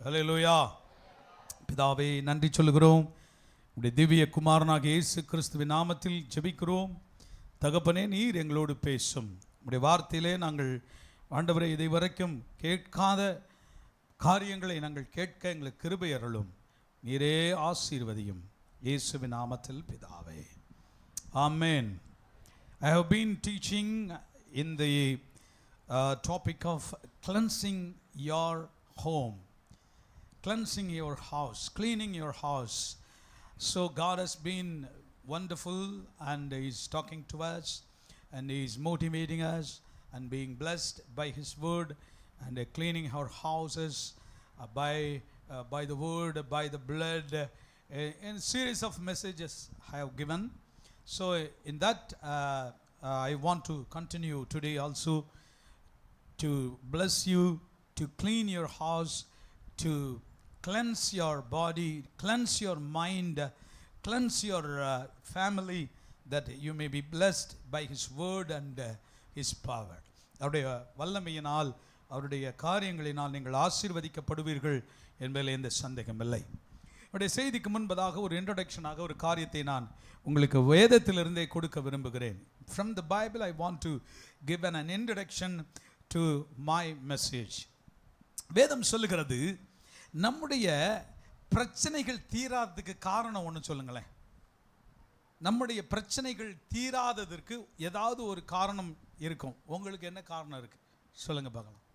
ஹல்லேலூயா. பிதாவே நன்றி சொல்லுகிறோம். உடைய திவ்ய குமாரனாகிய இயேசு கிறிஸ்துவின் நாமத்தில் ஜெபிக்கிறோம். தகப்பனே, நீர் எங்களோடு பேசும். உடைய வார்த்தையிலே நாங்கள் ஆண்டவரை இதை வரைக்கும் கேட்காத காரியங்களை நாங்கள் கேட்க எங்களுக்கு கிருபை அருளும். நீரே ஆசீர்வதியும். இயேசுவின் நாமத்தில் பிதாவே, ஆமென். I have been teaching in the topic of cleansing your home, cleansing your house, cleaning your house. So God has been wonderful and He is talking to us and He is motivating us and being blessed by His word and cleaning our houses by the word, by the blood. In a series of messages I have given. So in that I want to continue today also to bless you, to clean your house, to cleanse your body, cleanse your mind, cleanse your family, that you may be blessed by His word and His power. அவருடைய வல்லமையினால், அவருடைய காரியங்களினால் நீங்கள் ஆசீர்வதிக்கப்படுவீர்கள் என்பதில் எந்த சந்தேகமில்லை. அவருடைய செய்திக்கு முன்பதாக ஒரு இன்ட்ரோடக்ஷனாக ஒரு காரியத்தை நான் உங்களுக்கு வேதத்திலிருந்தே கொடுக்க விரும்புகிறேன். From the Bible I want to give an introduction to my message. வேதம் சொல்லுகிறது, நம்முடைய பிரச்சனைகள் தீராததுக்கு காரணம் ஒன்று சொல்லுங்களேன். நம்முடைய பிரச்சனைகள் தீராததற்கு ஏதாவது ஒரு காரணம் இருக்கும். உங்களுக்கு என்ன காரணம் இருக்கு சொல்லுங்க பார்க்கலாம்.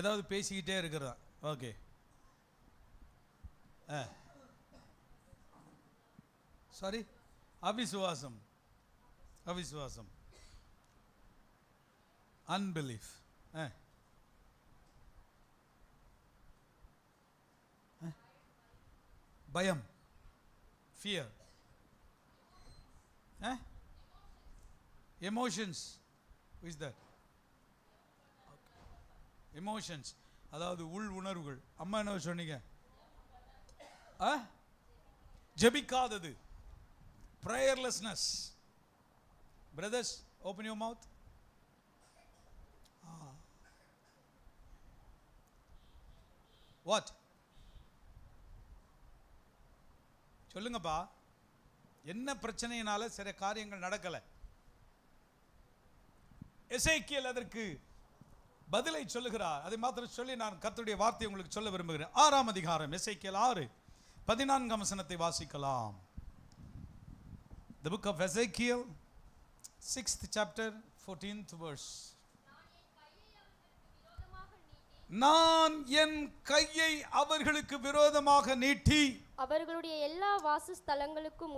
ஏதாவது பேசிக்கிட்டே இருக்கிறதா? ஓகே. சாரி, அவிசுவாசம், அவிசுவாசம், அன்பிலீஃப், பயம், fear, emotions. Is that emotions? அதாவது உள் உணர்வுகள். அம்மா என்ன சொன்னீங்க? ஜெபிக்காதது, prayerlessness. Brothers, open your mouth. What? சொல்லுங்கப்பா, என்ன பிரச்சனையினால சில காரியங்கள் நடக்கல? எசேக்கியேல் அதற்கு பதிலை சொல்லுகிறார். அதை மாத்திரம் சொல்லி நான் கர்த்தருடைய வார்த்தையை உங்களுக்கு சொல்ல விரும்புகிறேன். 6ஆம் அதிகாரம் எசேக்கியேல் 6:14 வசனத்தை வாசிக்கலாம். The book of Ezekiel, 6th chapter, 14th verse. நான் என் கையை அவர்களுக்கு விரோதமாக நீட்டி அவர்களுடைய எல்லா வாசஸ்தலங்களுக்கும்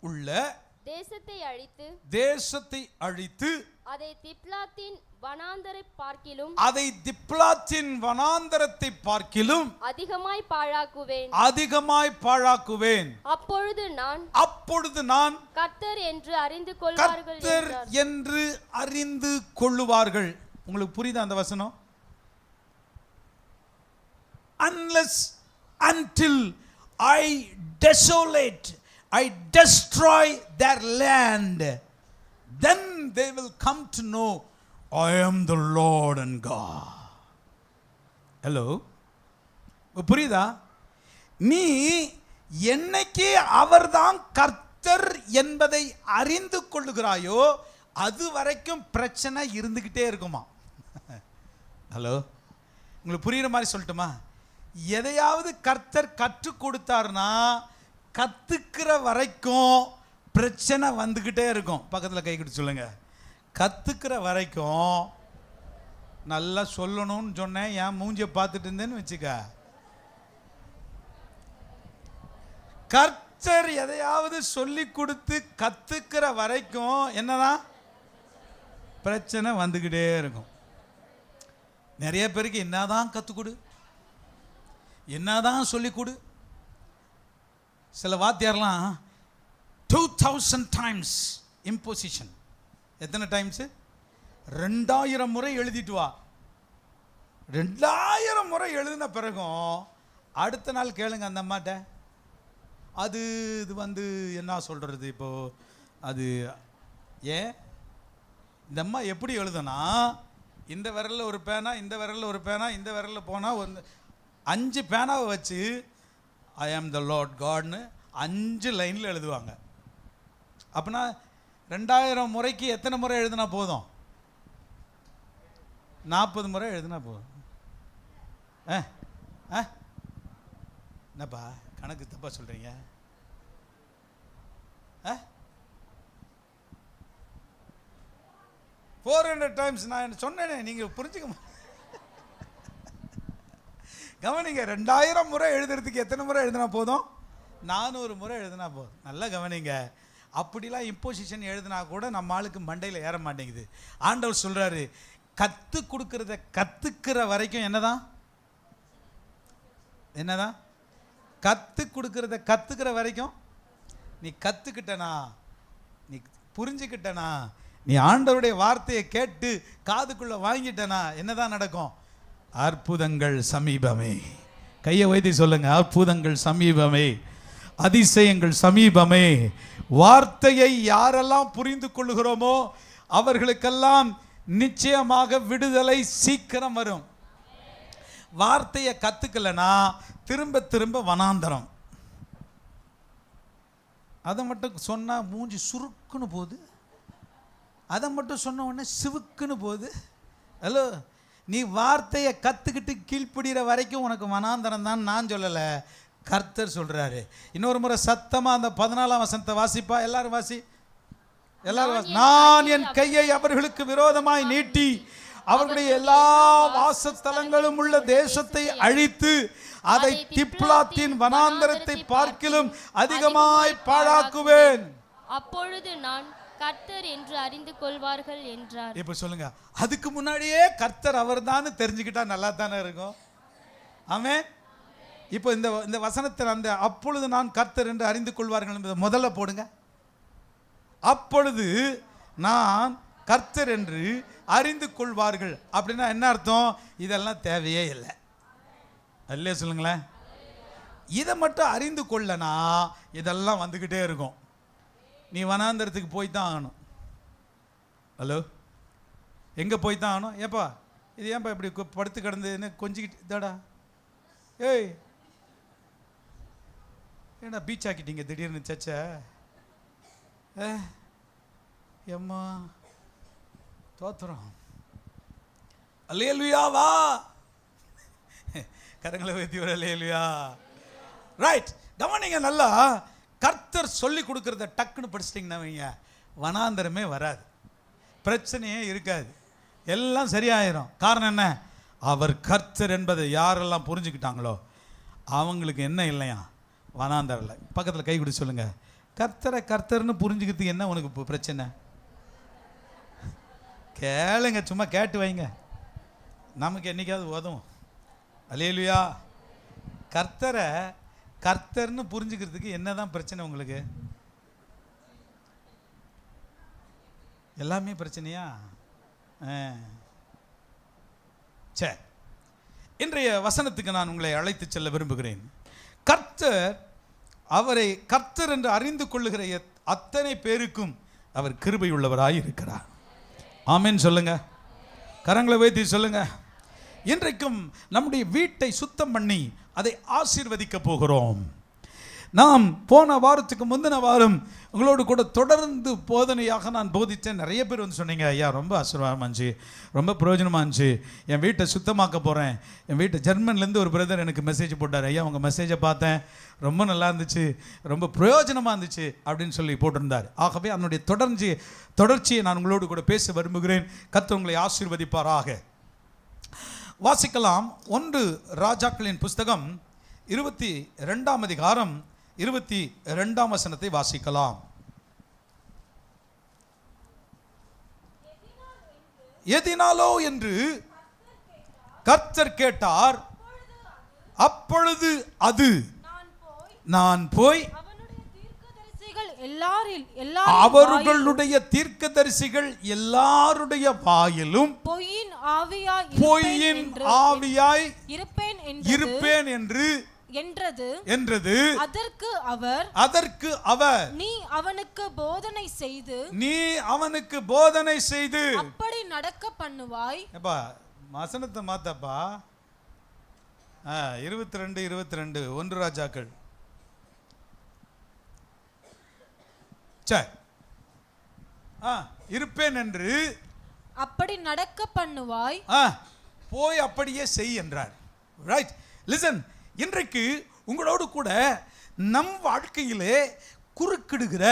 உள்ள தேசத்தை அழித்து அதை திப்லாத்தின் வனாந்தரத்தை பார்க்கிலும் அதிகமாய் பாழாக்குவேன். அப்பொழுது நான் கர்த்தர் என்று அறிந்து கொள்ளுவார்கள். உங்களுக்கு புரியுதா அந்த வசனம்? Unless until I desolate, I destroy their land, then they will come to know I am the Lord and God. Hello, புரியுதா? நீ என்னைக்கு அவர்தான் கர்த்தர் என்பதை அறிந்து கொள்ளுகிறாயோ அது வரைக்கும் பிரச்சனை இருந்துகிட்டே இருக்குமா? ஹலோ, உங்களுக்கு புரியுற மாதிரி சொல்லட்டுமா? எதையாவது கர்த்தர் கற்றுக் கொடுத்தார்னா கத்துக்கிற வரைக்கும் பிரச்சனை வந்துகிட்டே இருக்கும். பக்கத்தில் கை கட்டி சொல்லுங்க, கத்துக்கிற வரைக்கும். நல்லா சொல்லணும்னு சொன்னேன், என் மூஞ்சியை பார்த்துட்டு இருந்தேன்னு வச்சுக்க. கர்த்தர் எதையாவது சொல்லி கொடுத்து கத்துக்கிற வரைக்கும் என்னதான் பிரச்சனை வந்துகிட்டே இருக்கும். நிறைய பேருக்கு என்னதான் கத்துக்கொடு, என்னதான் சொல்லி கொடு. சில வாத்தியார்லாம் 2000 times imposition. எத்தனை டைம்ஸ்? 2000 முறை எழுதிட்டு வா. 2000 முறை எழுதின பிறகும் அடுத்த நாள் கேளுங்க அந்த அம்மாட்ட, அது இது வந்து என்ன சொல்கிறது, இப்போது அது ஏன் இந்த அம்மா எப்படி எழுதுனா, இந்த விரலில் ஒரு பேனா, இந்த விரலில் ஒரு பேனா, இந்த விரலில் போனால் ஒரு 5 பேனாவை வச்சு ஐ ஆம் த லார்ட் காட்னு 5 லைனில் எழுதுவாங்க. அப்படின்னா 2000 முறைக்கு எத்தனை முறை எழுதுனா போதும்? 40 முறை எழுதுனா போதும். என்னப்பா கணக்கு தப்பா சொல்றீங்க? 400 டைம்ஸ் நான் சொன்னேனே, நீங்க புரிஞ்சுக்க கவனிங்க. 2000 முறை எழுதுறதுக்கு எத்தனை முறை எழுதினா போதும்? 400 முறை எழுதினா போதும். நல்லா கவனிங்க. அப்படிலாம் இம்போசிஷன் எழுதினா கூட நம்ம ஆளுக்கு மண்டையில் ஏற மாட்டேங்குது. ஆண்டவர் சொல்றாரு, கற்றுக் கொடுக்கறத கற்றுக்கிற வரைக்கும் என்னதான் கற்றுக் கொடுக்கறத கற்றுக்கிற வரைக்கும் நீ கற்றுக்கிட்டனா, நீ புரிஞ்சுக்கிட்டனா, நீ ஆண்டவருடைய வார்த்தையை கேட்டு காதுக்குள்ள வாங்கிட்டனா என்னதான் நடக்கும்? அற்புதங்கள் சமீபமே. கையை வைத்து சொல்லுங்க, அற்புதங்கள் சமீபமே, அதிசயங்கள் சமீபமே. வார்த்தையை யாரெல்லாம் புரிந்து கொள்ளுகிறோமோ அவர்களுக்கெல்லாம் நிச்சயமாக விடுதலை சீக்கிரம் வரும். வார்த்தையை கத்துக்கலனா திரும்ப திரும்ப வனாந்தரம். அதை மட்டும் சொன்னா மூஞ்சி சுருக்குன்னு போகுது, அதை மட்டும் சொன்ன உடனே சிவுக்குன்னு போகுது. ஹலோ, நீ வார்த்தையை கற்றுக்கிட்டு கீழ்ப்பிடிகிற வரைக்கும் உனக்கு வனாந்தரம் தான். நான் சொல்லலை, கர்த்தர் சொல்றாரு. இன்னொரு முறை சத்தமா அந்த 14ஆம் வசனத்தை வாசிப்பா. எல்லாரும் வாசி, எல்லாரும். நான் என் கையை அவர்களுக்கு விரோதமாய் நீட்டி அவர்களுடைய எல்லா வாசஸ்தலங்களும் உள்ள தேசத்தை அழித்து அதை திப்லாத்தின் வனாந்தரத்தை பார்க்கிலும் அதிகமாய் பாழாக்குவேன். அப்பொழுது நான் கர்த்தர் என்று அறிந்து கொள்வார்கள் என்றார். இப்ப சொல்லுங்க, அதுக்கு முன்னாடியே கர்த்தர் அவர்தான் தெரிஞ்சுக்கிட்டா நல்லா தானே இருக்கும். ஆமென். இப்போ இந்த வசனத்தில் அந்த அப்பொழுது நான் கர்த்தர் என்று அறிந்து கொள்வார்கள் என்பதை முதல்ல போடுங்க. அப்பொழுது நான் கர்த்தர் என்று அறிந்து கொள்வார்கள் அப்படின்னா என்ன அர்த்தம்? இதெல்லாம் தேவையே இல்லை. அல்லே சொல்லுங்களேன். இதை மட்டும் அறிந்து கொள்ளனா இதெல்லாம் வந்துக்கிட்டே இருக்கும். நீ வனாந்தரத்துக்கு போய் தான் ஆகணும். ஹலோ, எங்கே போய் தான் ஆகணும்? ஏப்பா இது ஏன்பா இப்படி படுத்து கிடந்து கொஞ்சிக்கிட்டு இதாடா, ஏய் ஏன்னா பீச் ஆக்கிட்டீங்க திடீர்னு சச்ச, ஏம்மா தோத்துறோம். அல்லேலூயா, வா கரங்களை வைத்தி வர. அல்லேலூயா. ரைட், கவனிங்க நல்லா. கர்த்தர் சொல்லி கொடுக்கறத டக்குன்னு படிச்சிட்டிங்கன்னா வைங்க, வனாந்தரமே வராது, பிரச்சனையே இருக்காது, எல்லாம் சரியாயிரும். காரணம் என்ன? அவர் கர்த்தர் என்பதை யாரெல்லாம் புரிஞ்சுக்கிட்டாங்களோ அவங்களுக்கு என்ன இல்லையா? வனாந்தரல. பக்கத்தில் கை கொடுத்து சொல்லுங்க, கர்த்தரை கர்த்தர்னு புரிஞ்சுக்கிறதுக்கு என்ன உனக்கு பிரச்சனை? கேளுங்க, சும்மா கேட்டு வைங்க, நமக்கு என்னைக்காவது உதவும். அல்லேலூயா. கர்த்தரை கர்த்தர்னு புரிஞ்சுக்கிறதுக்கு என்னதான் பிரச்சனை உங்களுக்கு? எல்லாமே பிரச்சனையா? சரி, இன்றைய வசனத்துக்கு நான் உங்களை அழைத்து செல்ல விரும்புகிறேன். கர்த்தர், அவரை கர்த்தர் என்று அறிந்து கொள்ளுகிற அத்தனை பேருக்கும் அவர் கிருபை உள்ளவராய் இருக்கிறார். ஆமென் சொல்லுங்க, கரங்களை வைத்து சொல்லுங்க. இன்றைக்கும் நம்முடைய வீட்டை சுத்தம் பண்ணி அதை ஆசீர்வதிக்க போகிறோம். நாம் போன வாரத்துக்கு முந்தின வாரம் உங்களோடு கூட தொடர்ந்து போதனையாக நான் போதித்தேன். நிறைய பேர் வந்து சொன்னீங்க, ஐயா ரொம்ப ஆசீர்வாதமாக இருந்துச்சு, ரொம்ப பிரயோஜனமாக இருந்துச்சு, என் வீட்டை சுத்தமாக்க போகிறேன். என் வீட்டை ஜெர்மன்லேருந்து ஒரு பிரதர் எனக்கு மெசேஜ் போட்டார், ஐயா உங்கள் மெசேஜை பார்த்தேன், ரொம்ப நல்லா இருந்துச்சு, ரொம்ப பிரயோஜனமாக இருந்துச்சு அப்படின்னு சொல்லி போட்டிருந்தார். ஆகவே அதனுடைய தொடர்ச்சியை நான் உங்களோடு கூட பேச விரும்புகிறேன். கர்த்தர் உங்களை ஆசீர்வதிப்பாராக. வாசிக்கலாம். 1 ராஜாக்களின் புஸ்தகம் 22ஆம் அதிகாரம் 22ஆம் வசனத்தை வாசிக்கலாம். எதினாலோ என்று கர்த்தர் கேட்டார். அப்பொழுது அது நான் போய் அவர்களுடைய தீர்க்கதரிசிகள் எல்லாருடைய வாயிலும் பொய்யின் ஆவியாய் இருப்பேன் என்று என்றது. அதற்கு அவர் நீ அவனுக்கு போதனை செய்து அப்படி நடக்க பண்ணுவாய். எப்பா வசனத்தை மாத்தப்பா. 22 1 ராஜாக்கள். இருப்பேன் என்று அப்படி நடக்க பண்ணுவாய், போய் அப்படியே செய் என்றார். Right, listen. இன்றைக்கு உங்களோடு கூட நம் வாழ்க்கையிலே குறுக்கிடுகிற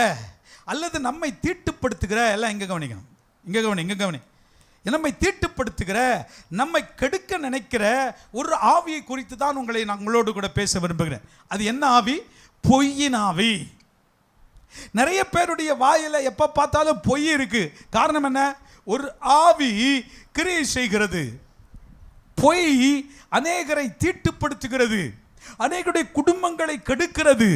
அல்லது நம்மை தீட்டுப்படுத்துகிற, எல்லாம் இங்க கவனிக்கணும், இங்க கவனி, நம்மை தீட்டுப்படுத்துகிற, நம்மை கெடுக்க நினைக்கிற ஒரு ஆவியை குறித்து தான் உங்களோடு கூட பேச விரும்புகிறேன். அது என்ன ஆவி? பொய்யின் ஆவி. நிறைய பேருடைய வாயில எப்ப பார்த்தாலும் பொய் இருக்கு. காரணம் என்ன? ஒரு ஆவி கிரியை செய்கிறது. பொய் அநேகரை தீட்டுப்படுத்துகிறது, அநேகருடைய குடும்பங்களை கெடுக்கிறது,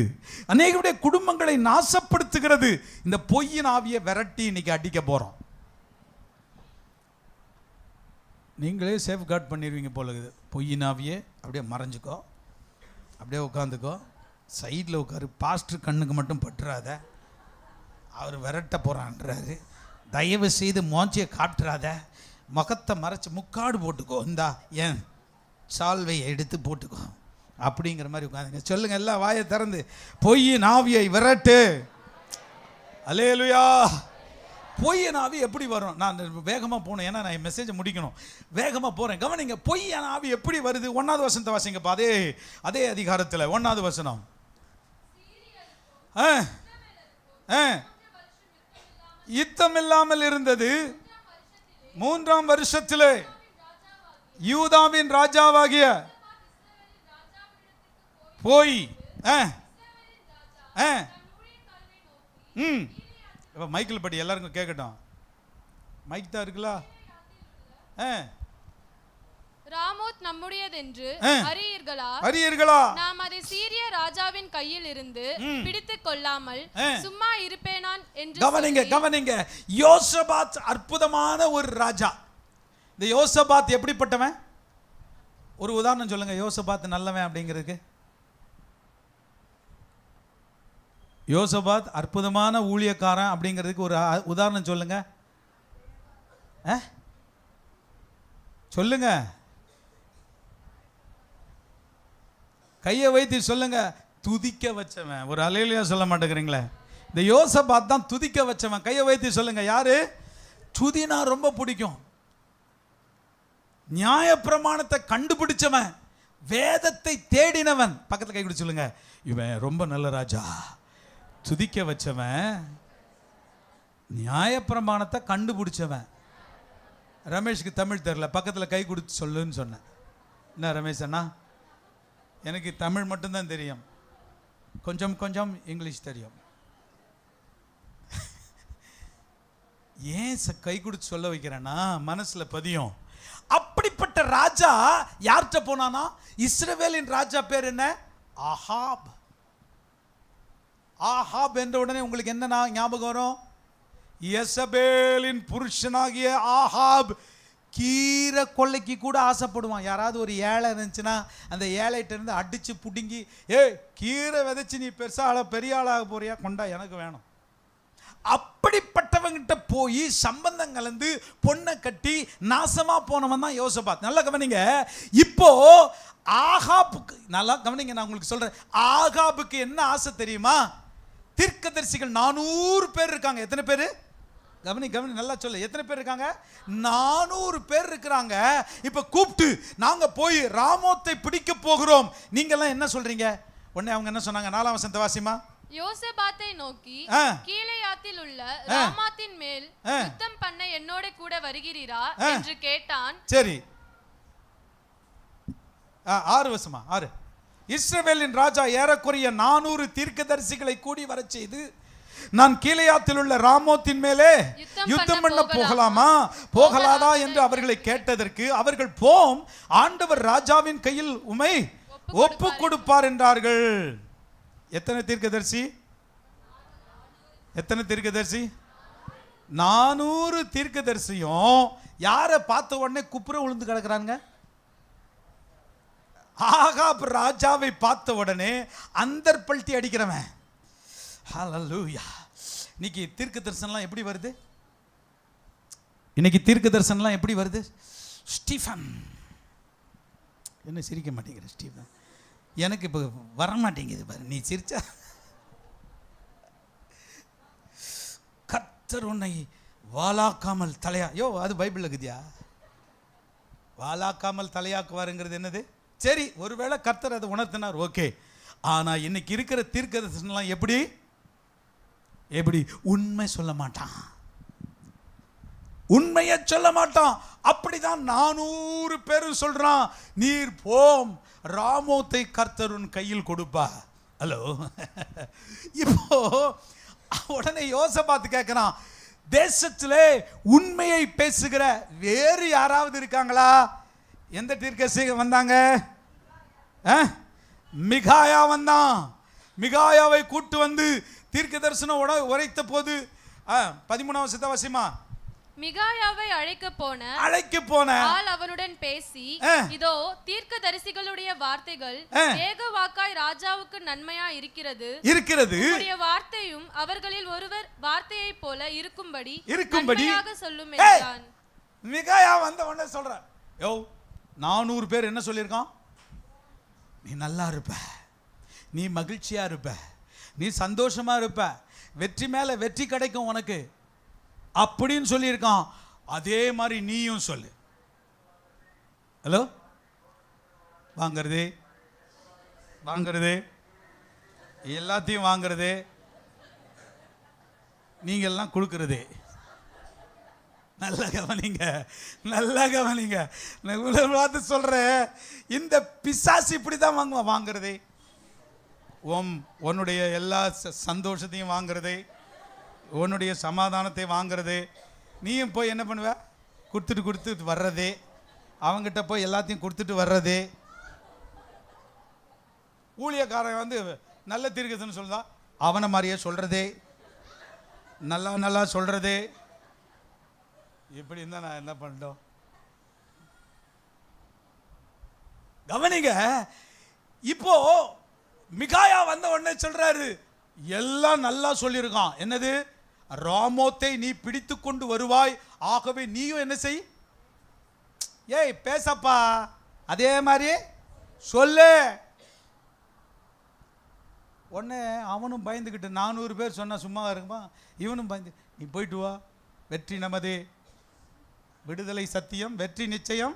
அநேகருடைய குடும்பங்களை நாசப்படுத்துகிறது. இந்த பொய்யின் ஆவியை விரட்டி இன்னைக்கு அடிக்க போறோம். நீங்களே சேஃப் கார்ட் பண்ணிடுவீங்க போல இருக்குது. பொய்யின் ஆவியே அப்படியே மறைஞ்சுக்கோ, அப்படியே உட்காந்துக்கோ, சைடில் உட்காரு, பாஸ்டர் கண்ணுக்கு மட்டும் பட்டுறாத, அவர் விரட்ட போகிறான்றாரு, தயவு செய்து மோஞ்சியை காட்டுறாத, முகத்தை மறைச்சி முக்காடு போட்டுக்கோ, இந்தா ஏன் சால்வையை எடுத்து போட்டுக்கோ அப்படிங்கிற மாதிரி உட்காந்துங்க. சொல்லுங்க எல்லாம் வாயை திறந்து, பொய்யின் ஆவியை விரட்டு. அல்லேலூயா. பொய்யின் ஆவி எப்படி வரும்? நான் வேகமாக போகணும், ஏன்னா நான் மெசேஜை முடிக்கணும், வேகமாக போகிறேன். கவனிங்க, பொய்யான ஆவி எப்படி வருது? 1வது வசனத்தை வாசிங்கப்பா. அதே அதிகாரத்தில் 1வது வசனம். யுத்தம் இல்லாமல் இருந்தது 3ஆம் வருஷத்திலே யூதாவின் ராஜாவாகிய போய் மைக்கில் படி எல்லாருக்கும் கேட்கட்டும். மைக் தான் இருக்குல்ல. ராமோத் நம்முடையதென்று அறியீர்களா? நாம் அதை சீரிய ராஜாவின் கையில் இருந்து பிடித்துக் கொள்ளாமல் சும்மா இருப்பேனான் என்று. கவனிங்க. யோசபாத் அற்புதமான ஒரு ராஜா. இந்த யோசபாத் எப்படிப்பட்டவன்? ஒரு உதாரணம் சொல்லுங்க. யோசபாத் நல்லவன் அப்படிங்கிறதுக்கு. யோசபாத் அற்புதமான ஊழியக்காரன் அப்படிங்கிறதுக்கு ஒரு உதாரணம் சொல்லுங்க. சொல்லுங்க, கையை வைத்து சொல்லுங்க. துதிக்க வச்சவன். ஒரு அல்லேலூயா சொல்ல மாட்டேங்கிறீங்களே. இந்த யோசபாத் தான் துதிக்க வச்சவன். கையை வைத்து சொல்லுங்க. யாரு? துதினா ரொம்ப பிடிக்கும். நியாயப்பிரமாணத்தை கண்டுபிடிச்சவன், வேதத்தை தேடினவன். பக்கத்தில் கை கொடுத்து சொல்லுங்க, இவன் ரொம்ப நல்ல ராஜா. துதிக்க வச்சவன், நியாயப்பிரமாணத்தை கண்டுபிடிச்சவன். ரமேஷ்க்கு தமிழ் தெரியல, பக்கத்தில் கை கொடுத்து சொல்லுன்னு சொன்னேன். என்ன ரமேஷ் அண்ணா? எனக்கு தமிழ் மட்டும்தான் தெரியும், கொஞ்சம் இங்கிலீஷ் தெரியும். ஏன் கை கொடுத்து சொல்ல வைக்கிறேன்னா மனசுல பதியும். அப்படிப்பட்ட ராஜா யார்கிட்ட போனானா? இஸ்ரவேலின் ராஜா பேர் என்ன? ஆகாப். ஆகாப் என்ற உடனே உங்களுக்கு என்ன ஞாபகம் வரும்? யெசபேலின் புருஷனாகிய ஆகாப் கீரை கொள்ளைக்கு கூட ஆசைப்படுவான். யாராவது ஒரு ஏழை இருந்துச்சுன்னா அந்த ஏழைகிட்ட இருந்து அடிச்சு புடுங்கி, கீரை விதைச்சு நீ பெரிய ஆளாக போறியா, கொண்டா, எனக்கு வேணும். அப்படிப்பட்டவங்கிட்ட போய் சம்பந்தம் கலந்து பொண்ணை கட்டி நாசமா போனவன் தான் யோசபாத். நல்லா கவனிங்க. இப்போ ஆகாபுக்கு, நல்லா கவனிங்க, நான் உங்களுக்கு சொல்றேன். ஆகாபுக்கு என்ன ஆசை தெரியுமா? தீர்க்கதரிசிகள் 400 பேர் இருக்காங்க. எத்தனை பேர்? கவனி நல்லா சொல்லு. எத்தனை பேர் இருக்காங்க? 400 பேர் இருக்கிறாங்க. இப்ப கூப்பிட்டு நாங்க போய் ராமோத்தை பிடிக்க போகிறோம், நீங்க எல்லாம் என்ன சொல்றீங்க? உடனே அவங்க என்ன சொன்னாங்க? 4ஆம் வசனத்தை வாசிமா. யோசபாத்தை நோக்கி, கீலேயாத்தில் உள்ள ராமாத்தின் மேல் யுத்தம் பண்ண என்னோட கூட வருகிறீரா என்று கேட்டான். சரி, 6 வசமா 6. இஸ்ரவேலின் ராஜா ஏறக்குறைய 400 தீர்க்கதரிசிகளை கூடி வர செய்து, நான் கீலேயாத்தில் உள்ள ராமோத்தின் மேலே யுத்தம் பண்ண போகலாமா போகலாதா என்று அவர்களை கேட்டதற்கு அவர்கள், போம், ஆண்டவர் ராஜாவின் கையில் உமை ஒப்பு கொடுப்பார் என்றார்கள். எத்தனை தீர்க்கதரிசி? 400 தீர்க்கதரிசியும் யாரை பார்த்த உடனே குப்புற விழுந்து கிடக்குறாங்க? ஆகாப் ராஜாவை பார்த்த உடனே அந்தர்பல்ட்டி அடிக்கிறவன். ஹல்லேலூயா. இன்னைக்கு தீர்க்க தரிசனம்லாம் எப்படி வருது? இன்னைக்கு தீர்க்க தரிசனம்லாம் எப்படி வருது? ஸ்டீஃபன், என்ன சிரிக்க மாட்டேங்கிற ஸ்டீஃபன்? எனக்கு இப்போ வர மாட்டேங்குது பாரு, நீ சிரிச்சா. கர்த்தர் உன்னை வாலாக்காமல் தலையா, யோ அது பைபிள் இருக்குதியா? வாலாக்காமல் தலையாக்குவாருங்கிறது என்னது? சரி, ஒருவேளை கர்த்தர் அதை உணர்த்தினார், ஓகே. ஆனால் இன்னைக்கு இருக்கிற தீர்க்கதரிசனம்லாம் எப்படி எப்படி உண்மை சொல்ல மாட்டான், உண்மையை சொல்ல மாட்டான். அப்படிதான் 400 பேர் சொல்றான், நீர் போம், ராமோத்தை கர்த்தர் உன் கையில் கொடுப்பா. ஹலோ, இப்போ உடனே யோசபாத்து கேட்கிறான், தேசத்திலே உண்மையை பேசுகிற வேறு யாராவது இருக்காங்களா? எந்த தீர்க்கதரிசி வந்தாங்க? மிகாயா வந்தான். மிகாயாவை கூட்டு வந்து தீர்க்க தரிசனம் உரைத்த போது 13ஆம் வசனமா, மிகாயாவை அழைக்க போன ஆள் அவனுடன் பேசி, இதோ தீர்க்கதரிசிகளுடைய வார்த்தைகள் ஏகவாக்காய் ராஜாவுக்கு நன்மையா இருக்கிறது. உம்முடைய வார்த்தையும் அவர்களில் ஒருவர் வார்த்தையை போல இருக்கும்படி சொல்லும் என்றான். மிகாயா வந்த உடனே சொல்ற, யோ 400 பேர் என்ன சொல்லியிருக்கான்? நீ நல்லா இருப்ப, நீ மகிழ்ச்சியா இருப்ப, நீ சந்தோஷமா இருப்ப, வெற்றி மேல வெற்றி கிடைக்கும் உனக்கு அப்படின்னு சொல்லியிருக்கான். அதே மாதிரி நீயும் சொல்லு. ஹலோ, வாங்கிறது எல்லாத்தையும் வாங்கிறது, நீங்க எல்லாம் கொடுக்கறது. நல்லா கவனிங்க. நான் பார்த்து சொல்றேன், இந்த பிசாசு இப்படிதான் வாங்குறதே. உன்னுடைய எல்லா சந்தோஷத்தையும் வாங்குறதே, உன்னுடைய சமாதானத்தை வாங்குறது. நீயும் போய் என்ன பண்ணுவ? கொடுத்துட்டு வர்றதே, அவங்ககிட்ட போய் எல்லாத்தையும் கொடுத்துட்டு வர்றதே. ஊழியக்காரன் வந்து நல்ல தீர்க்கதரிசனம் சொல்றா, அவனை மாதிரியே சொல்றதே, நல்லா சொல்றதே. இப்படி இருந்தா நான் என்ன பண்ணிட்டோம்? கவனிங்க. இப்போ மிகாயா வந்த உடனே சொல்றாரு, எல்லாம் நல்லா சொல்லியிருக்கான். என்னது? ராமோத்தை நீ பிடித்து கொண்டு வருவாய், ஆகவே நீயும் என்ன செய்? ஏய் பேசப்பா, அதே மாதிரியே சொல்லு. உடனே அவனும் பயந்துக்கிட்டு, 400 பேர் சொன்னா சும்மா இருக்குமா? இவனும் பயந்து, நீ போயிட்டு வா, வெற்றி நமதே, விடுதலை சத்தியம், வெற்றி நிச்சயம்,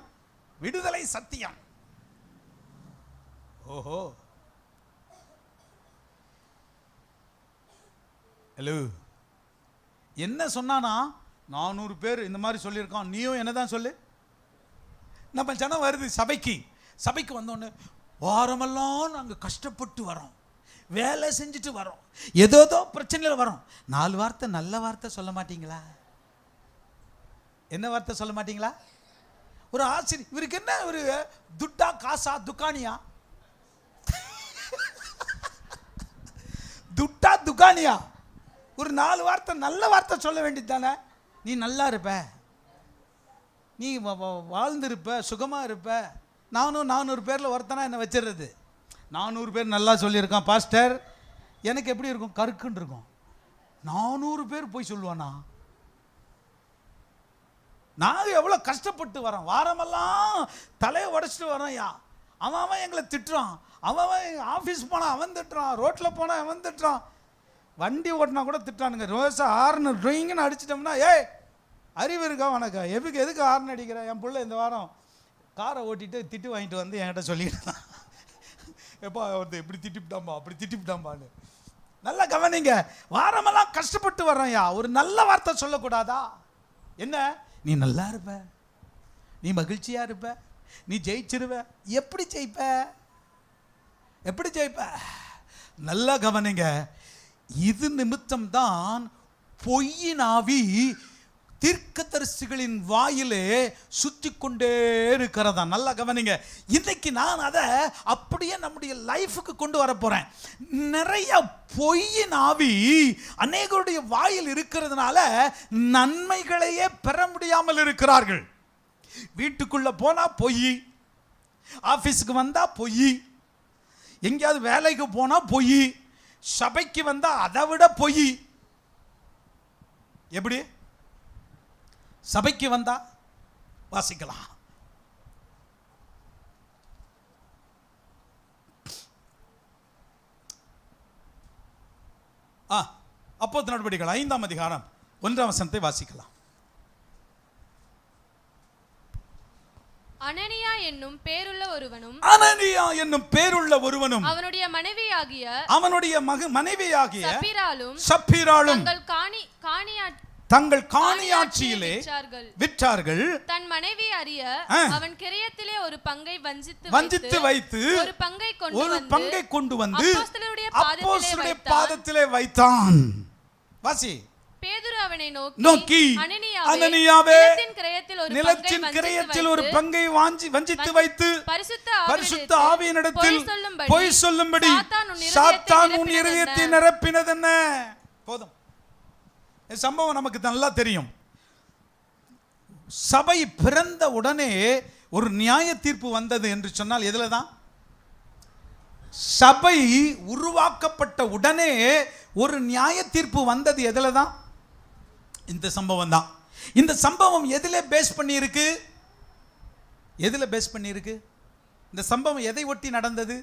விடுதலை சத்தியம். ஓஹோ, ஹலோ, என்ன சொன்னானா? 400 பேர் இந்த மாதிரி சொல்லியிருக்கான், நீயும் என்னதான் சொல்லு. நம்ம ஜனம் வருது சபைக்கு வந்தோன்னு, வாரமெல்லாம் நாங்கள் கஷ்டப்பட்டு வரோம், வேலை செஞ்சுட்டு வரோம், ஏதோ பிரச்சனையில் வரோம். 4 வார்த்தை நல்ல வார்த்தை சொல்ல மாட்டீங்களா? என்ன வார்த்தை சொல்ல மாட்டீங்களா? ஒரு ஆசிரியர், இவருக்கு என்ன ஒரு துட்டா காசா துக்கானியா? துட்டா துக்கானியா? ஒரு 4 வார்த்தை நல்ல வார்த்தை சொல்ல வேண்டியது தானே. நீ நல்லா இருப்ப, நீ வாழ்ந்திருப்ப, சுகமா இருப்ப. நானும் 400 பேர்ல ஒருத்தனா என்ன வச்சிடுறது. 400 பேர் நல்லா சொல்லியிருக்கான் பாஸ்டர், எனக்கு எப்படி இருக்கும்? கருக்குன்னு இருக்கும். 400 பேர் போய் சொல்லுவானா? நாங்கள் எவ்வளோ கஷ்டப்பட்டு வரோம், வாரமெல்லாம் தலையை உடச்சிட்டு வரோம். அவன் எங்களை திட்டுறான், அவன் ஆஃபீஸ் போனால் அவன் திட்டுறான், ரோட்டில் போனால் அவன் திட்டுறான், வண்டி ஓட்டினா கூட திட்டானுங்க. ரோசா ஹார்னு ட்ரோயிங்கன்னு அடிச்சிட்டோம்னா, ஏய் அறிவு இருக்கா உனக்கு? எதுக்கு ஹார்ன் அடிக்கிற? என் பிள்ளை இந்த வாரம் காரை ஓட்டிட்டு திட்டு வாங்கிட்டு வந்து என்கிட்ட சொல்லிக்கிட்டான், எப்பா வந்து இப்படி திட்டிவிட்டாம்பா, அப்படி திட்டிவிட்டாம்பான்னு. நல்லா கவனிங்க. வாரமெல்லாம் கஷ்டப்பட்டு வர்றோம். ஒரு நல்ல வார்த்தை சொல்லக்கூடாதா? என்ன? நீ நல்லா இருப்ப, நீ மகிழ்ச்சியா இருப்ப, நீ ஜெயிச்சிருவ. எப்படி ஜெயிப்ப? நல்லா கவனிங்க. இது நிமித்தம் தான் பொய்யின் ஆவி தீர்க்கதரிசிகளின் வாயிலே சுத்தி கொண்டே இருக்கிறதா. நல்லா கவனிங்க. இன்னைக்கு நான் அதை அப்படியே நம்முடைய லைஃபுக்கு கொண்டு வர போறேன். நிறைய பொய்யின் ஆவி அநேகருடைய வாயில் இருக்கிறதுனால நன்மைகளையே பெற முடியாமல் இருக்கிறார்கள். வீட்டுக்குள்ள போனா பொய், ஆபீஸ்க்கு வந்தா பொய், எங்கேயாவது வேலைக்கு போனா பொய், சபைக்கு வந்தா அதை விட பொய். எப்படி? சபைக்கு வந்தா வாசிக்கலாம். அப்போஸ்தலர் நடவடிக்கைகள் 5ஆம் அதிகாரம் 1ஆம் வசனத்தை வாசிக்கலாம். அனனியா என்னும் பேருள்ள ஒருவனும் அவனுடைய மனைவியாகிய சப்பீராளும் தங்கள் காணியாட்சியிலே விற்றார்கள். தன் மனைவி அறிய அவன் கிரயத்திலே ஒரு பங்கை வஞ்சித்து வைத்து ஒரு பங்கை கொண்டு வந்து அப்போஸ்தலருடைய பாதத்திலே வைத்தான். வாசி. பேதுரு அவனை நோக்கி, அனனியாவே, நிலத்தின் கிரயத்தில் ஒரு பங்கை வஞ்சித்து வைத்து பரிசுத்த ஆவியினிடத்தில் பொய் சொல்லும்படி சாத்தான் உன் இருதயத்தை நிரப்பினது என்ன? போதும். சம்பவம் நமக்கு நல்லா தெரியும். சபை பிறந்த உடனே ஒரு நியாய தீர்ப்பு வந்தது என்று சொன்னால் எதுல தான்? சபை உருவாக்கப்பட்ட உடனே ஒரு நியாய தீர்ப்பு வந்தது எதுல தான்? இந்த சம்பவம் தான். இந்த சம்பவம் எதில பேஸ் பண்ணி இருக்கு? இந்த சம்பவம் எதை ஒட்டி நடந்தது?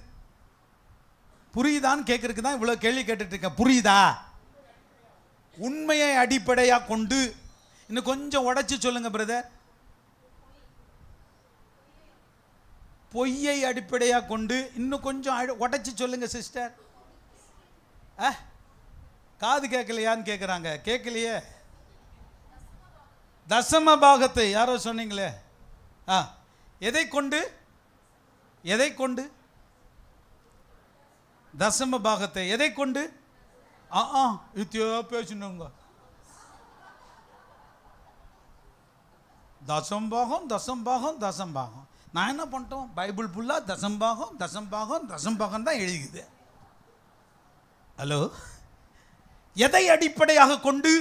புரியுதான்னு கேட்கறதுக்கு தான் இவ்வளவு கேள்வி கேட்டுட்டு இருக்கேன். புரியுதா? உண்மையை அடிப்படையா கொண்டு, இன்னும் கொஞ்சம் உடைச்சு சொல்லுங்க பிரதர். பொய்யை அடிப்படையா கொண்டு இன்னும் கொஞ்சம் உடைச்சு சொல்லுங்க சிஸ்டர். காது கேட்கலையான்னு கேட்குறாங்க. கேட்கலையே. தசம பாகத்தை யாரோ சொன்னீங்களே, எதை கொண்டு தசம பாகத்தை எதை கொண்டு? பேசுங்க. தசம் பாகம். நான் என்ன பண்ணிட்டோம்? பைபிள் ஃபுல்லா தசம் பாகம் தான் எழுதிக்குது. ஹலோ, எதை அடிப்படையாக கொண்டு?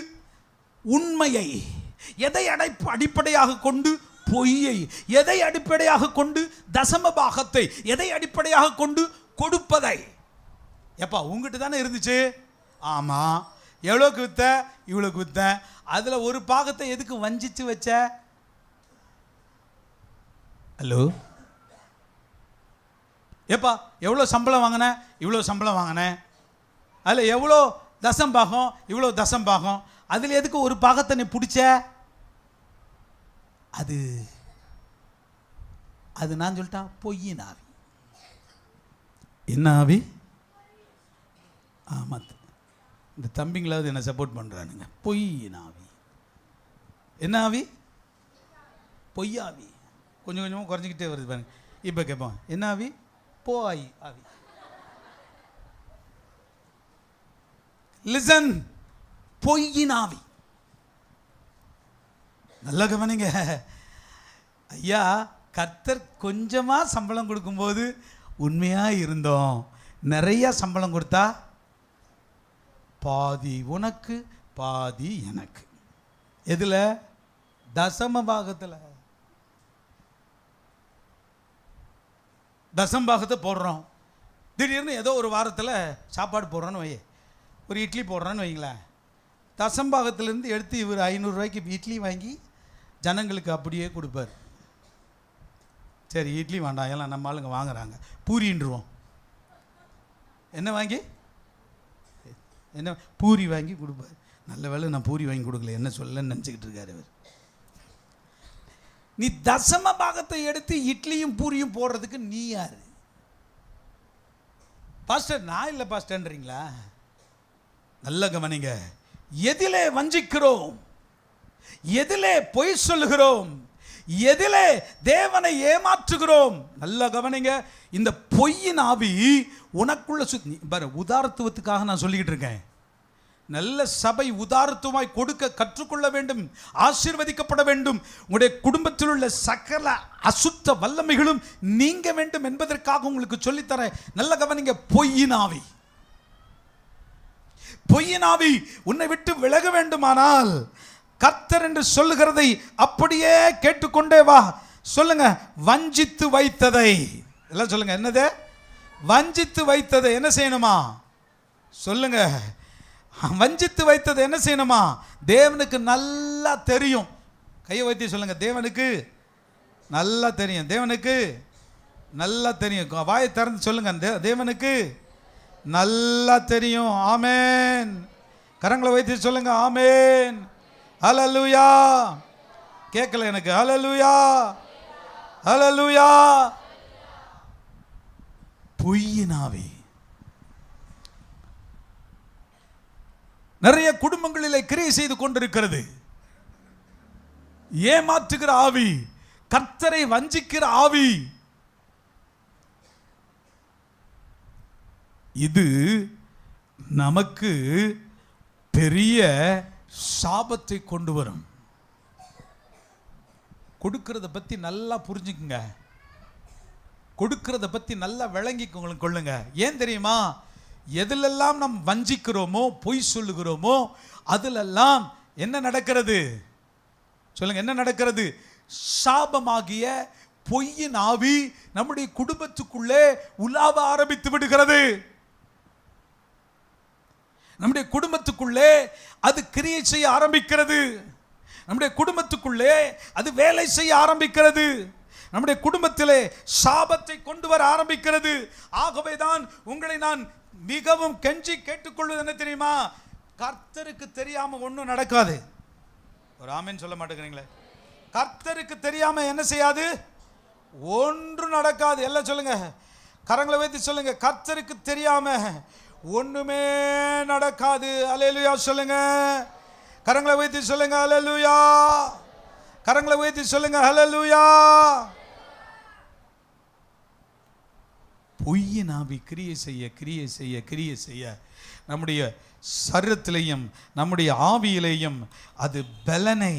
உண்மையை. எதை அடிப்படையாக கொண்டு? பொய்யை. எதை அடிப்படையாக கொண்டு? தசம பாகத்தை. எதை அடிப்படையாக கொண்டு? கொடுப்பதை. எப்பா உங்ககிட்ட தானே இருந்துச்சு? ஆமா. எவ்வளோக்கு வித்த? இவ்வளோக்கு வித்த. அதுல ஒரு பாகத்தை எதுக்கு வஞ்சிச்சு வச்ச? ஹலோ, ஏப்பா எவ்வளோ சம்பளம் வாங்கின? இவ்வளோ சம்பளம் வாங்கினேன். அதில் எவ்வளோ தசம் பாகம்? இவ்வளோ தசம் பாகம். அதில் எதுக்கு ஒரு பாகத்தை நீ பிடிச்ச? அது நான் சொல்லிட்டா பொய்யின் ஆவி. என்ன ஆவி? ஆமாம், இந்த தம்பிங்களாவது என்ன சப்போர்ட் பண்ணுறானுங்க. பொய்யின் ஆவி. என்ன ஆவி? பொய்யாவி. கொஞ்சம் கொஞ்சமாக குறைஞ்சிக்கிட்டே வருது பாருங்க. இப்போ கேட்போம், என்ன ஆவி? போய் ஆவி. லிசன், பொய்யின் ஆவி. நல்லா கவனிங்க ஐயா. கர்த்தர் கொஞ்சமா சம்பளம் கொடுக்கும்போது உண்மையா இருந்தோம். நிறைய சம்பளம் கொடுத்தா பாதி உனக்கு பாதி எனக்கு. எதுல? தசம பாகத்தில். தசம் பாகத்தை போடுறோம். திடீர்னு ஏதோ ஒரு வாரத்தில் சாப்பாடு போடுறோன்னு வை, ஒரு இட்லி போடுறோன்னு வைங்களேன். தசம்பாகத்திலேருந்து எடுத்து இவர் 500 ரூபாய்க்கு இட்லி வாங்கி ஜனங்களுக்கு அப்படியே கொடுப்பார். சரி, இட்லி வேண்டாம், எல்லாம் நம்ம ஆளுங்க வாங்குறாங்க, பூரின்றுவோம். என்ன வாங்கி? என்ன பூரி வாங்கி கொடுப்பார். நல்ல வேளை நான் பூரி வாங்கி கொடுக்கல, என்ன சொல்லன்னு நினச்சிக்கிட்டு இருக்காரு அவர். நீ தசம பாகத்தை எடுத்து இட்லியும் பூரியும் போடுறதுக்கு நீ யாரு? பாஸ்டர் நான் இல்லை பாஸ்டர்ன்றீங்களா? நல்ல கவனிங்க. எதிலே வஞ்சிக்கிறோம்? எதிலே பொய் சொல்லுகிறோம்? எதிலே தேவனை ஏமாற்றுகிறோம்? நல்ல கவனிங்க. இந்த பொய்யின் ஆவி உனக்குள்ள பாரு. உதாரத்துவத்துக்காக நான் சொல்லிக்கிட்டு இருக்கேன். நல்ல சபை உதாரத்துவமாய் கொடுக்க கற்றுக்கொள்ள வேண்டும், ஆசீர்வதிக்கப்பட வேண்டும். உங்களுடைய குடும்பத்தில் உள்ள சகல அசுத்த வல்லமைகளும் நீங்க வேண்டும் என்பதற்காக உங்களுக்கு சொல்லித்தர. நல்ல கவனிங்க. பொய்யின் ஆவி, பொய்யின் ஆவி உன்னை விட்டு விலக வேண்டுமானால் கர்த்தர் என்று சொல்லுகிறதை அப்படியே கேட்டுக்கொண்டே வா. சொல்லுங்க, வஞ்சித்து வைத்ததை. எல்லாம் சொல்லுங்க, என்னது? வஞ்சித்து வைத்ததை என்ன செய்யணுமா? சொல்லுங்க, வஞ்சித்து வைத்ததை என்ன செய்யணுமா? தேவனுக்கு நல்லா தெரியும். கையை வைத்து சொல்லுங்க, தேவனுக்கு நல்லா தெரியும். தேவனுக்கு நல்லா தெரியும். வாயை திறந்து சொல்லுங்க, தேவனுக்கு நல்லா தெரியும். ஆமென். கரங்களை வைத்து சொல்லுங்க, ஆமென். ஹல்லேலூயா. கேட்கல எனக்கு. ஹல்லேலூயா, ஹல்லேலூயா. பொய்யின் ஆவி நிறைய குடும்பங்களிலே கிரியை செய்து கொண்டிருக்கிறது. ஏமாற்றுகிற ஆவி, கர்த்தரை வஞ்சிக்கிற ஆவி. இது நமக்கு பெரிய சாபத்தை கொண்டு வரும். கொடுக்கிறத பத்தி நல்லா புரிஞ்சுக்குங்க, கொடுக்கிறத பத்தி நல்லா விளங்கி கொள்ளுங்க. ஏன் தெரியுமா? எதிலெல்லாம் நாம் வஞ்சிக்கிறோமோ, பொய் சொல்லுகிறோமோ, அதிலெல்லாம் என்ன நடக்கிறது? சொல்லுங்க, என்ன நடக்கிறது? சாபமாகிய பொய்யின் ஆவி நம்முடைய குடும்பத்துக்குள்ளே உலாவ ஆரம்பித்து விடுகிறது. நம்முடைய குடும்பத்துக்குள்ளே அது கிரியை செய்ய ஆரம்பிக்கிறது. நம்முடைய குடும்பத்துக்குள்ளே அது வேலை செய்ய ஆரம்பிக்கிறது. நம்முடைய குடும்பத்திலே சாபத்தை கொண்டு வர ஆரம்பிக்கிறது. ஆகவே தான் உங்களை நான் மிகவும் கெஞ்சி கேட்டுக்கொள்வது என்ன தெரியுமா? கர்த்தருக்கு தெரியாம ஒன்றும் நடக்காது. ஒரு ஆமென் சொல்ல மாட்டேங்கிறீங்களே. கர்த்தருக்கு தெரியாம என்ன செய்யாது? ஒன்றும் நடக்காது. எல்லாம் சொல்லுங்க, கரங்களை வைத்து சொல்லுங்க, கர்த்தருக்கு தெரியாம ஒண்ணுமே நடக்காது. அல்லேலூயா சொல்லுங்க. கரங்களை வைத்து சொல்லுங்க, அல்லேலூயா. கரங்களை வைத்து சொல்லுங்க, அல்லேலூயா. பொய்யின் ஆவி கிரியை செய்ய கிரியை செய்ய கிரியை செய்ய நம்முடைய சரீரத்திலேயும் நம்முடைய ஆவியிலேயும் அது பலனை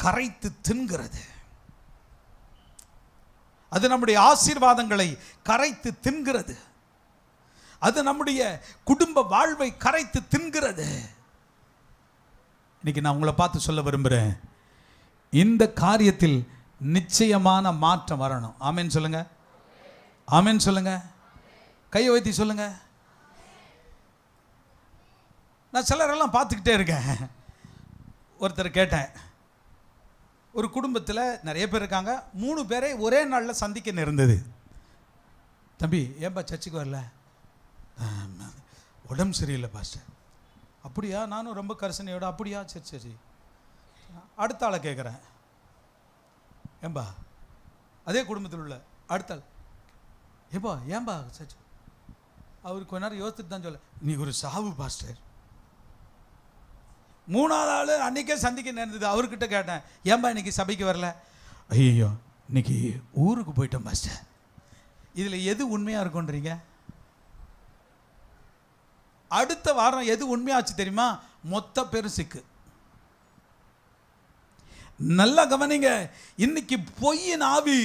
கரைத்து தின்கிறது. அது நம்முடைய ஆசீர்வாதங்களை கரைத்து தின்கிறது. அது நம்முடைய குடும்ப வாழ்வை கரைத்து தின்கிறது. இன்னைக்கு நான் உங்களை பார்த்து சொல்ல விரும்புகிறேன், இந்த காரியத்தில் நிச்சயமான மாற்றம் வரணும். ஆமென் சொல்லுங்க, ஆமென் சொல்லுங்க, கையை வைத்து சொல்லுங்க. நான் சிலரெல்லாம் பார்த்துக்கிட்டே இருக்கேன். ஒருத்தர் கேட்டேன், ஒரு குடும்பத்தில் நிறைய பேர் இருக்காங்க, 3 பேரை ஒரே நாளில் சந்திக்க நேர்ந்தது. தம்பி ஏன்பா சர்ச்சுக்கு வரல? உடம்பு சரியில்லை பாஸ்டர். அப்படியா? நானும் ரொம்ப கரிசனையோட. அப்படியா? சரி சரி. அடுத்த ஆளை கேட்குறேன், ஏன்பா? அதே குடும்பத்தில் உள்ள அடுத்த ஆள், ஏன்பா ஏன்பா சர்ச்சு? அவருக்கு கொஞ்ச நேரம் யோசிச்சுட்டு தான் சொல்ல, நீ ஒரு சாவு பாஸ்டர். 3வது ஆள் அன்றைக்கே சந்திக்க நேர்ந்தது. அவர்கிட்ட கேட்டேன், ஏன்பா இன்னைக்கு சபைக்கு வரல? ஐயோ இன்னைக்கு ஊருக்கு போயிட்டோம் பாஸ்டர். இதில் எது உண்மையாக இருக்குன்றீங்க? அடுத்த வாரம் எது உண்மையாச்சு தெரியுமா? மொத்த பெருசுக்கு. நல்லா கவனிங்க. இன்னைக்கு பொய்யின் ஆவி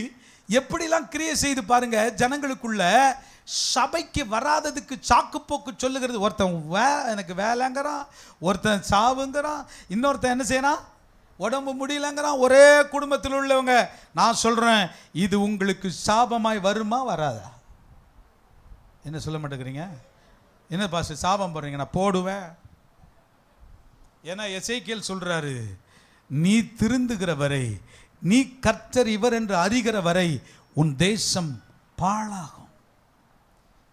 எப்படிலாம் கிரியை செய்து பாருங்க. ஜனங்களுக்குள்ள சபைக்கு வராததுக்கு சாக்கு போக்கு சொல்லுகிறது. ஒருத்தன் எனக்கு வேலைங்கிறான், ஒருத்தன் சாவுங்கிறான், இன்னொருத்தன் என்ன செய்யறான், உடம்பு முடியலங்கிறான். ஒரே குடும்பத்தில் உள்ளவங்க. நான் சொல்றேன், இது உங்களுக்கு சாபமாய் வருமா வராதா? என்ன சொல்ல மாட்டேங்கிறீங்க? என்ன பாஸ்டர் சாபம் போடுறீங்க? நான் போடுவேன். ஏன்னா எசேக்கியேல் சொல்றாரு, நீ திருந்துகிற வரை, நீ கர்த்தர் இவர் என்று அறிகிற வரை உன் தேசம் பாழாகும்.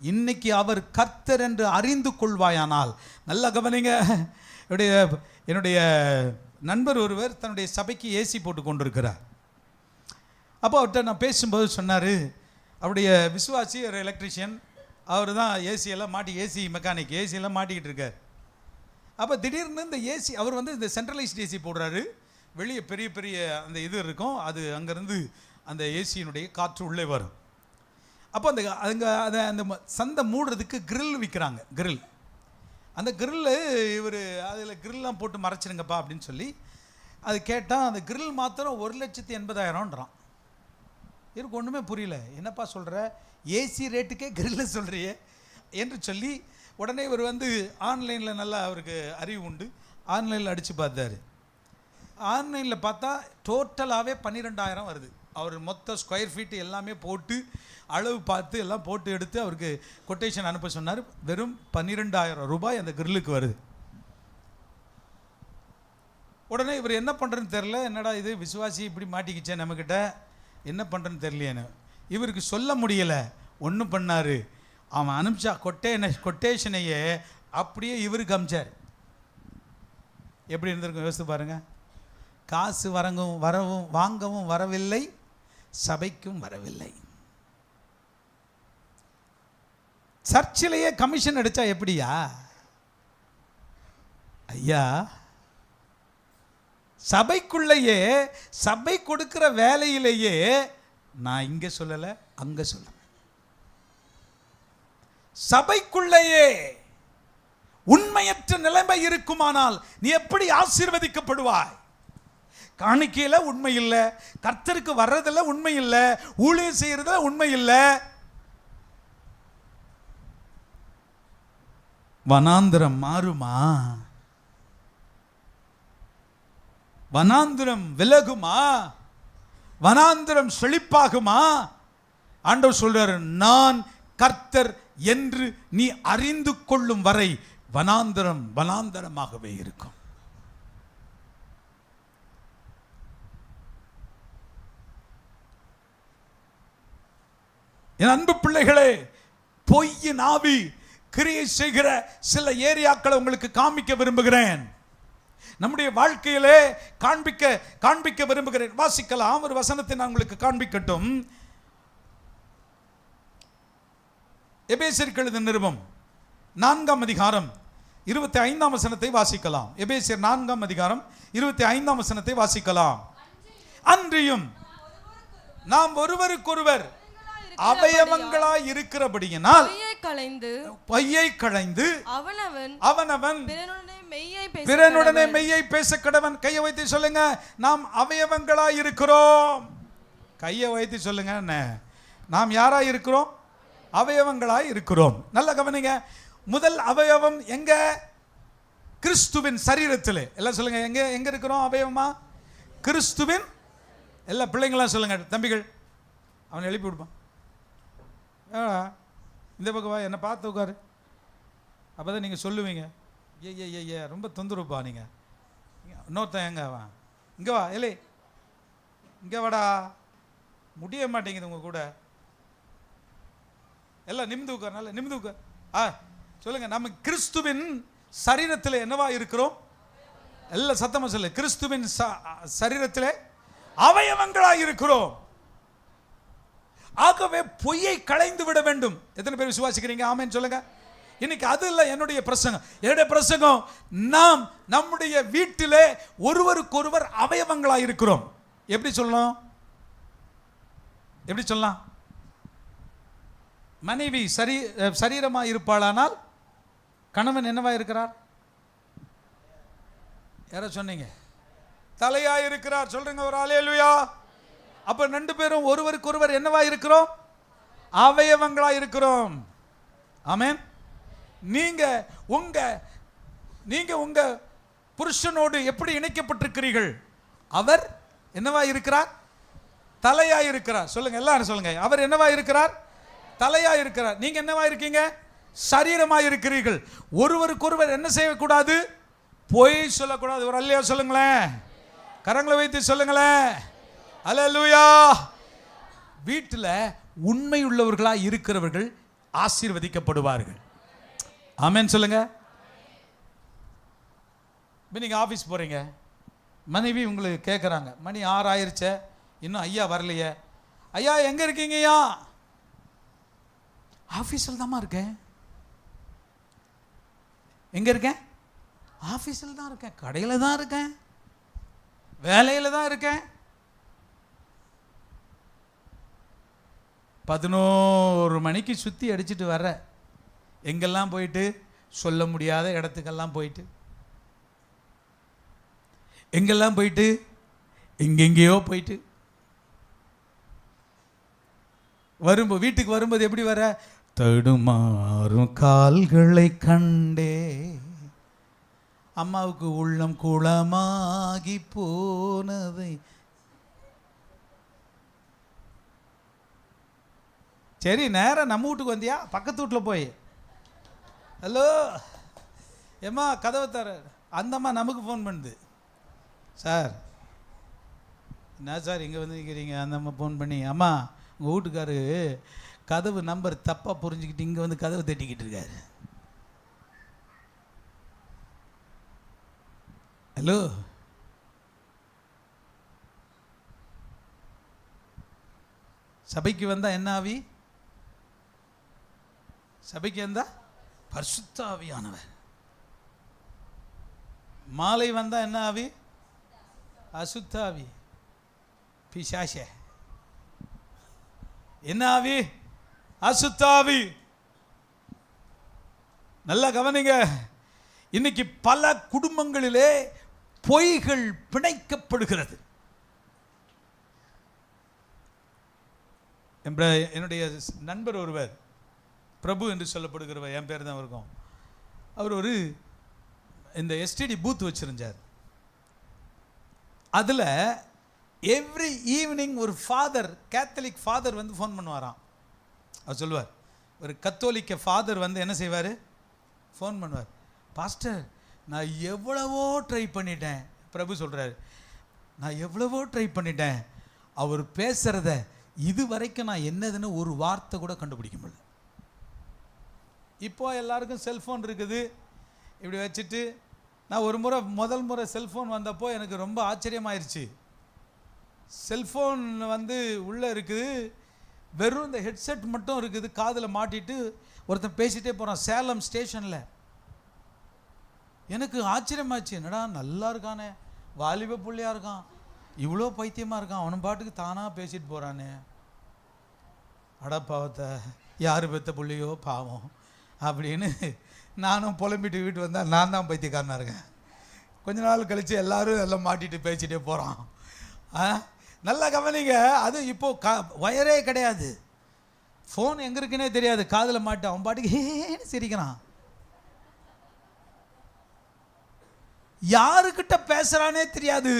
இன்னைக்கு அவர் கர்த்தர் என்று அறிந்து கொள்வாயானால், நல்ல கவனிங்க. என்னுடைய நண்பர் ஒருவர் தன்னுடைய சபைக்கு ஏசி போட்டு கொண்டிருக்கிறார். அப்போ அவர்கிட்ட நான் பேசும்போது சொன்னார், அவருடைய விசுவாசி ஒரு எலக்ட்ரிஷியன், அவர் தான் ஏசியெல்லாம் ஏசி மெக்கானிக், ஏசியெல்லாம் மாட்டிக்கிட்டு இருக்கார். அப்போ திடீர்னு இந்த ஏசி, அவர் வந்து இந்த சென்ட்ரலைஸ்ட் ஏசி போடுறாரு. வெளியே பெரிய பெரிய அந்த இது இருக்கும், அது அங்கேருந்து அந்த ஏசியினுடைய காற்று உள்ளே வரும். அப்போ அந்த சந்தை மூடுறதுக்கு கிரில் விற்கிறாங்க. கிரில், அந்த கிரில்லு இவர் அதில் கிரில்லாம் போட்டு மறைச்சிருங்கப்பா அப்படின்னு சொல்லி அது கேட்டால், அந்த கிரில் மாத்திரம் 1,80,000 இவருக்கு ஒன்றுமே புரியல. என்னப்பா சொல்கிற, ஏசி ரேட்டுக்கே கிரில்ல சொல்கிறியே என்று சொல்லி உடனே இவர் வந்து ஆன்லைனில் நல்லா அவருக்கு அறிவு உண்டு, ஆன்லைனில் அடித்து பார்த்தாரு. ஆன்லைனில் பார்த்தா டோட்டலாகவே 12,000 வருது. அவர் மொத்த ஸ்கொயர் ஃபீட்டு எல்லாமே போட்டு அளவு பார்த்து எல்லாம் போட்டு எடுத்து அவருக்கு கொட்டேஷன் அனுப்ப சொன்னார். வெறும் 12,000 ரூபாய் அந்த கிரில்லுக்கு வருது. உடனே இவர் என்ன பண்ணுறதுன்னு தெரில. என்னடா இது விசுவாசி இப்படி மாட்டிக்கிச்சேன் நம்மக்கிட்ட, என்ன பண்ணுறதுன்னு தெரியலையேன்னு இவருக்கு சொல்ல முடியலை. ஒன்றும் பண்ணார், அவன் அனுப்பிச்சா கொட்டேஷனையே அப்படியே இவருக்கு அமிச்சார். எப்படி இருந்திருக்கும் யோசித்து பாருங்கள். காசு வரவும் வாங்கவும் வரவில்லை, சபைக்கும் வரவில்லை. சர்ச்சிலேயே கமிஷன் அடித்தா எப்படியா ஐயா? சபைக்குள்ளேயே சபை கொடுக்கிற வேலையிலேயே நான் இங்கே சொல்லலை அங்கே சொல்ல, சபைக்குள்ளேயே உண்மையற்ற நிலைமை இருக்குமானால் நீ எப்படி ஆசீர்வதிக்கப்படுவாய்? காணிக்கையில உண்மை இல்லை, கர்த்தருக்கு வர்றதுல உண்மை இல்லை, ஊழியம் செய்யறதுல உண்மை இல்லை. வனாந்திரம் மாறுமா? வனாந்திரம் விலகுமா? வனாந்திரம் செழிப்பாகுமா? ஆண்டவர் சொல்றாரு, நான் கர்த்தர் என்று நீ அறிந்து கொள்ளும் வரை வனாந்திரம் வனாந்தரமாகவே இருக்கும். என் அன்பு பிள்ளைகளே, பொய்யின் ஆவி கிரியை செய்கிற சில ஏரியாக்களை உங்களுக்கு காண்பிக்க விரும்புகிறேன். நம்முடைய வாழ்க்கையிலே காண்பிக்க விரும்புகிறேன். வாசிக்கலாம், ஒரு வசனத்தை நான் உங்களுக்கு காண்பிக்கட்டும். எபேசியருக்கு எழுதின நிருபம் 4ஆம் அதிகாரம் 25ஆம் வசனத்தை வாசிக்கலாம். எபேசியர் 4ஆம் அதிகாரம் 25ஆம் வசனத்தை வாசிக்கலாம். அன்றியும் நாம் ஒருவருக்கொருவர் அவயவங்களாய் இருக்கிறபடியினால் பொய்யை களைந்து அவனவன் பிறனுடனே மெய்யை பேச கடவன். கையை வைத்து சொல்லுங்க, நாம் அவயவங்களாய் இருக்கிறோம். கையை வைத்து சொல்லுங்க, நாம் யாராய் இருக்கிறோம்? அவயவங்களாய் இருக்கிறோம். நல்ல கவனிங்க. முதல் அவயவம் எங்க? கிறிஸ்துவின் சரீரத்தில். எல்லாம் சொல்லுங்க, எங்க இருக்கிறோம் அவயவமா? கிறிஸ்துவின். எல்லா பிள்ளைங்களாம் சொல்லுங்க, தம்பிகள் அவனை எழுப்பி விடுப்பான். இந்த பக்கம் வா, என்னை பார்த்து உட்காரு, அப்போதான் நீங்கள் சொல்லுவீங்க. ஏ ரொம்ப தொந்தரவுப்பா நீங்கள். இன்னொருத்தன் எங்க வா, இங்கே வா, இல்லை இங்கே வாடா. முடிய மாட்டேங்குது உங்க கூட. எல்லாம் நிமிந்து உட்கார், நல்ல நிமிந்து உட்கார். சொல்லுங்க, நம்ம கிறிஸ்துவின் சரீரத்தில் என்னவா இருக்கிறோம்? எல்லாம் சத்தமா சொல்லு, கிறிஸ்துவின் சரீரத்தில் அவயவங்களாக இருக்கிறோம். ஆகவே பொய்யை களைந்து விட வேண்டும். எத்தனை பேர் விசுவாசிக்கிறீங்க? ஆமென் சொல்லுங்க. இன்னைக்கு அது இல்லை என்னுடைய பிரசங்கம். என்னுடைய பிரசங்கம், நாம் நம்முடைய வீட்டிலே ஒருவருக்கொருவர் அவயவங்களாக இருக்கிறோம். எப்படி சொல்லலாம்? எப்படி சொல்லலாம்? மனைவி சரீரமாக இருப்பாளானால் கணவன் என்னவா இருக்கிறார்? யார சொன்னீங்க? தலையா இருக்கிறார். சொல்றீங்க ஒரு அல்லேலூயா. அப்ப ரெண்டு பேரும் ஒருவருக்கு ஒருவர் என்னவா இருக்கிறோம்? அவயவங்களா இருக்கிறோம். ஆமென். நீங்க உங்க புருஷனோடு எப்படி இணைக்கப்பட்டிருக்கிறீர்கள்? அவர் என்னவா இருக்கிறார்? தலையா இருக்கிறார். சொல்லுங்க, எல்லாரும் சொல்லுங்க, அவர் என்னவா இருக்கிறார்? தலையா இருக்கிறார். நீங்க என்னவா இருக்கீங்க? சரீரமா இருக்கிறீர்கள். ஒருவருக்கொருவர் என்ன செய்யக்கூடாது? பொய் சொல்லக்கூடாது. ஒரு அல்லையா சொல்லுங்களேன், கரங்களை வைத்து சொல்லுங்களேன். அல்லேலூயா. வீட்டில் உண்மை உள்ளவர்களா இருக்கிறவர்கள் ஆசீர்வதிக்கப்படுவார்கள். ஆமென் சொல்லுங்க. நீங்க ஆபீஸ் போறீங்க, மனைவி உங்களுக்கு கேட்குறாங்க, மணி 6 ஆயிருச்சே, இன்னும் ஐயா வரலையே. ஐயா எங்க இருக்கீங்க? ஐயா ஆபீஸில் தான்மா இருக்கேன். எங்க இருக்கேன்? ஆபீஸில் தான் இருக்கேன், கடையில் தான் இருக்கேன், வேலையில் தான் இருக்கேன். 11 மணிக்கு சுற்றி அடிச்சுட்டு வர்ற, எங்கெல்லாம் போயிட்டு, சொல்ல முடியாத இடத்துக்கெல்லாம் போயிட்டு, எங்கெல்லாம் போயிட்டு, எங்கெங்கேயோ போயிட்டு வீட்டுக்கு வரும்போது எப்படி வர? தடுமாறும் கால்களை கண்டே, அம்மாவுக்கு உள்ளம் குளமாகி போனதை. சரி, நேரம் நம்ம வீட்டுக்கு வந்தியா? பக்கத்து வீட்டில் போய் ஹலோ ஏம்மா கதவை தர. அந்தம்மா நமக்கு ஃபோன் பண்ணுது. சார் என்ன சார் இங்கே வந்து நிற்கிறீங்க? அந்தம்மா ஃபோன் பண்ணி, அம்மா உங்கள் வீட்டுக்காரு கதவு நம்பர் தப்பாக புரிஞ்சுக்கிட்டு இங்கே வந்து கதவை தட்டிக்கிட்டு இருக்காரு. ஹலோ, சபைக்கு வந்தால் என்ன ஆவி? சபைக்கு வந்தால் பரிசுத்த ஆவியானவர். மாலை வந்தால் என்ன ஆவி? அசுத்த ஆவி, பிசாச. என்ன ஆவி? அசுத்த ஆவி. நல்லா கவனிங்க. இன்னைக்கு பல குடும்பங்களிலே பொய்கள் பிணைக்கப்படுகிறது. என்னுடைய நண்பர் ஒருவர், பிரபு என்று சொல்லப்படுகிறவர், என் பேர் தான் இருக்கும். அவர் ஒரு இந்த எஸ்டிடி பூத் வச்சிருந்தார். அதில் எவ்ரி ஈவினிங் ஒரு ஃபாதர், கேத்தலிக் ஃபாதர் வந்து ஃபோன் பண்ணுவாராம். அவர் சொல்லுவார், ஒரு கத்தோலிக்க ஃபாதர் வந்து என்ன செய்வார்? ஃபோன் பண்ணுவார். பாஸ்டர், நான் எவ்வளவோ ட்ரை பண்ணிட்டேன். பிரபு சொல்கிறார், நான் எவ்வளவோ ட்ரை பண்ணிட்டேன், அவர் பேசுகிறத இது வரைக்கும் நான் என்னதுன்னு ஒரு வார்த்தை கூட கண்டுபிடிக்க முடியல. இப்போ எல்லாருக்கும் செல்ஃபோன் இருக்குது. இப்படி வச்சுட்டு நான் ஒரு முறை, முதல் முறை செல்ஃபோன் வந்தப்போ எனக்கு ரொம்ப ஆச்சரியமாயிருச்சு. செல்ஃபோன் வந்து உள்ளே இருக்குது, வெறும் இந்த ஹெட்செட் மட்டும் இருக்குது, காதில் மாட்டிட்டு ஒருத்தன் பேசிகிட்டே போகிறான் சேலம் ஸ்டேஷனில். எனக்கு ஆச்சரியமாச்சு, என்னடா நல்லா இருக்கானே, வாலிப புள்ளியாக இருக்கான், இவ்வளோ பைத்தியமாக இருக்கான், அவனும் பாட்டுக்கு தானாக பேசிட்டு போகிறானே. அடப்பாவத்தை, யார் பெற்ற புள்ளியோ பாவம் அப்படின்னு நானும் புலம்பிட்டு வீட்டு வந்தால் நான் தான் பைத்தியக்காரனாக இருக்கேன். கொஞ்ச நாள் கழித்து எல்லாரும் எல்லாம் மாட்டிட்டு பேசிகிட்டே போகிறான். நல்லா கவனிங்க. அது இப்போது வயரே கிடையாது, ஃபோன் எங்கே இருக்குன்னே தெரியாது, காதில் மாட்டு அவன் பாட்டுக்கு ஏன்னு சிரிக்கிறான். யாருக்கிட்ட பேசுகிறானே தெரியாது,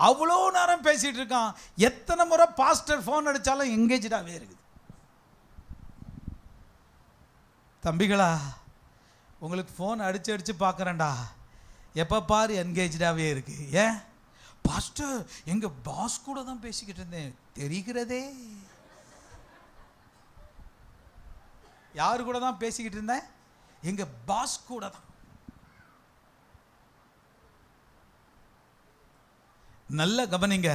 அவ்வளோ நேரம் பேசிகிட்டு இருக்கான். எத்தனை முறை பாஸ்டர் ஃபோன் அடித்தாலும் எங்கேஜாகவே இருக்குது. தம்பிகளா, உங்களுக்கு ஃபோன் அடித்து அடித்து பார்க்குறேன்டா, எப்போ பாரு என்கேஜாகவே இருக்கு. ஏன் பாஸ்டர்? எங்கள் பாஸ் கூட தான் பேசிக்கிட்டு இருந்தேன். தெரிகிறதே. யாரு கூட தான் பேசிக்கிட்டு இருந்தேன்? எங்கள் பாஸ் கூட தான். நல்ல கவனிங்க.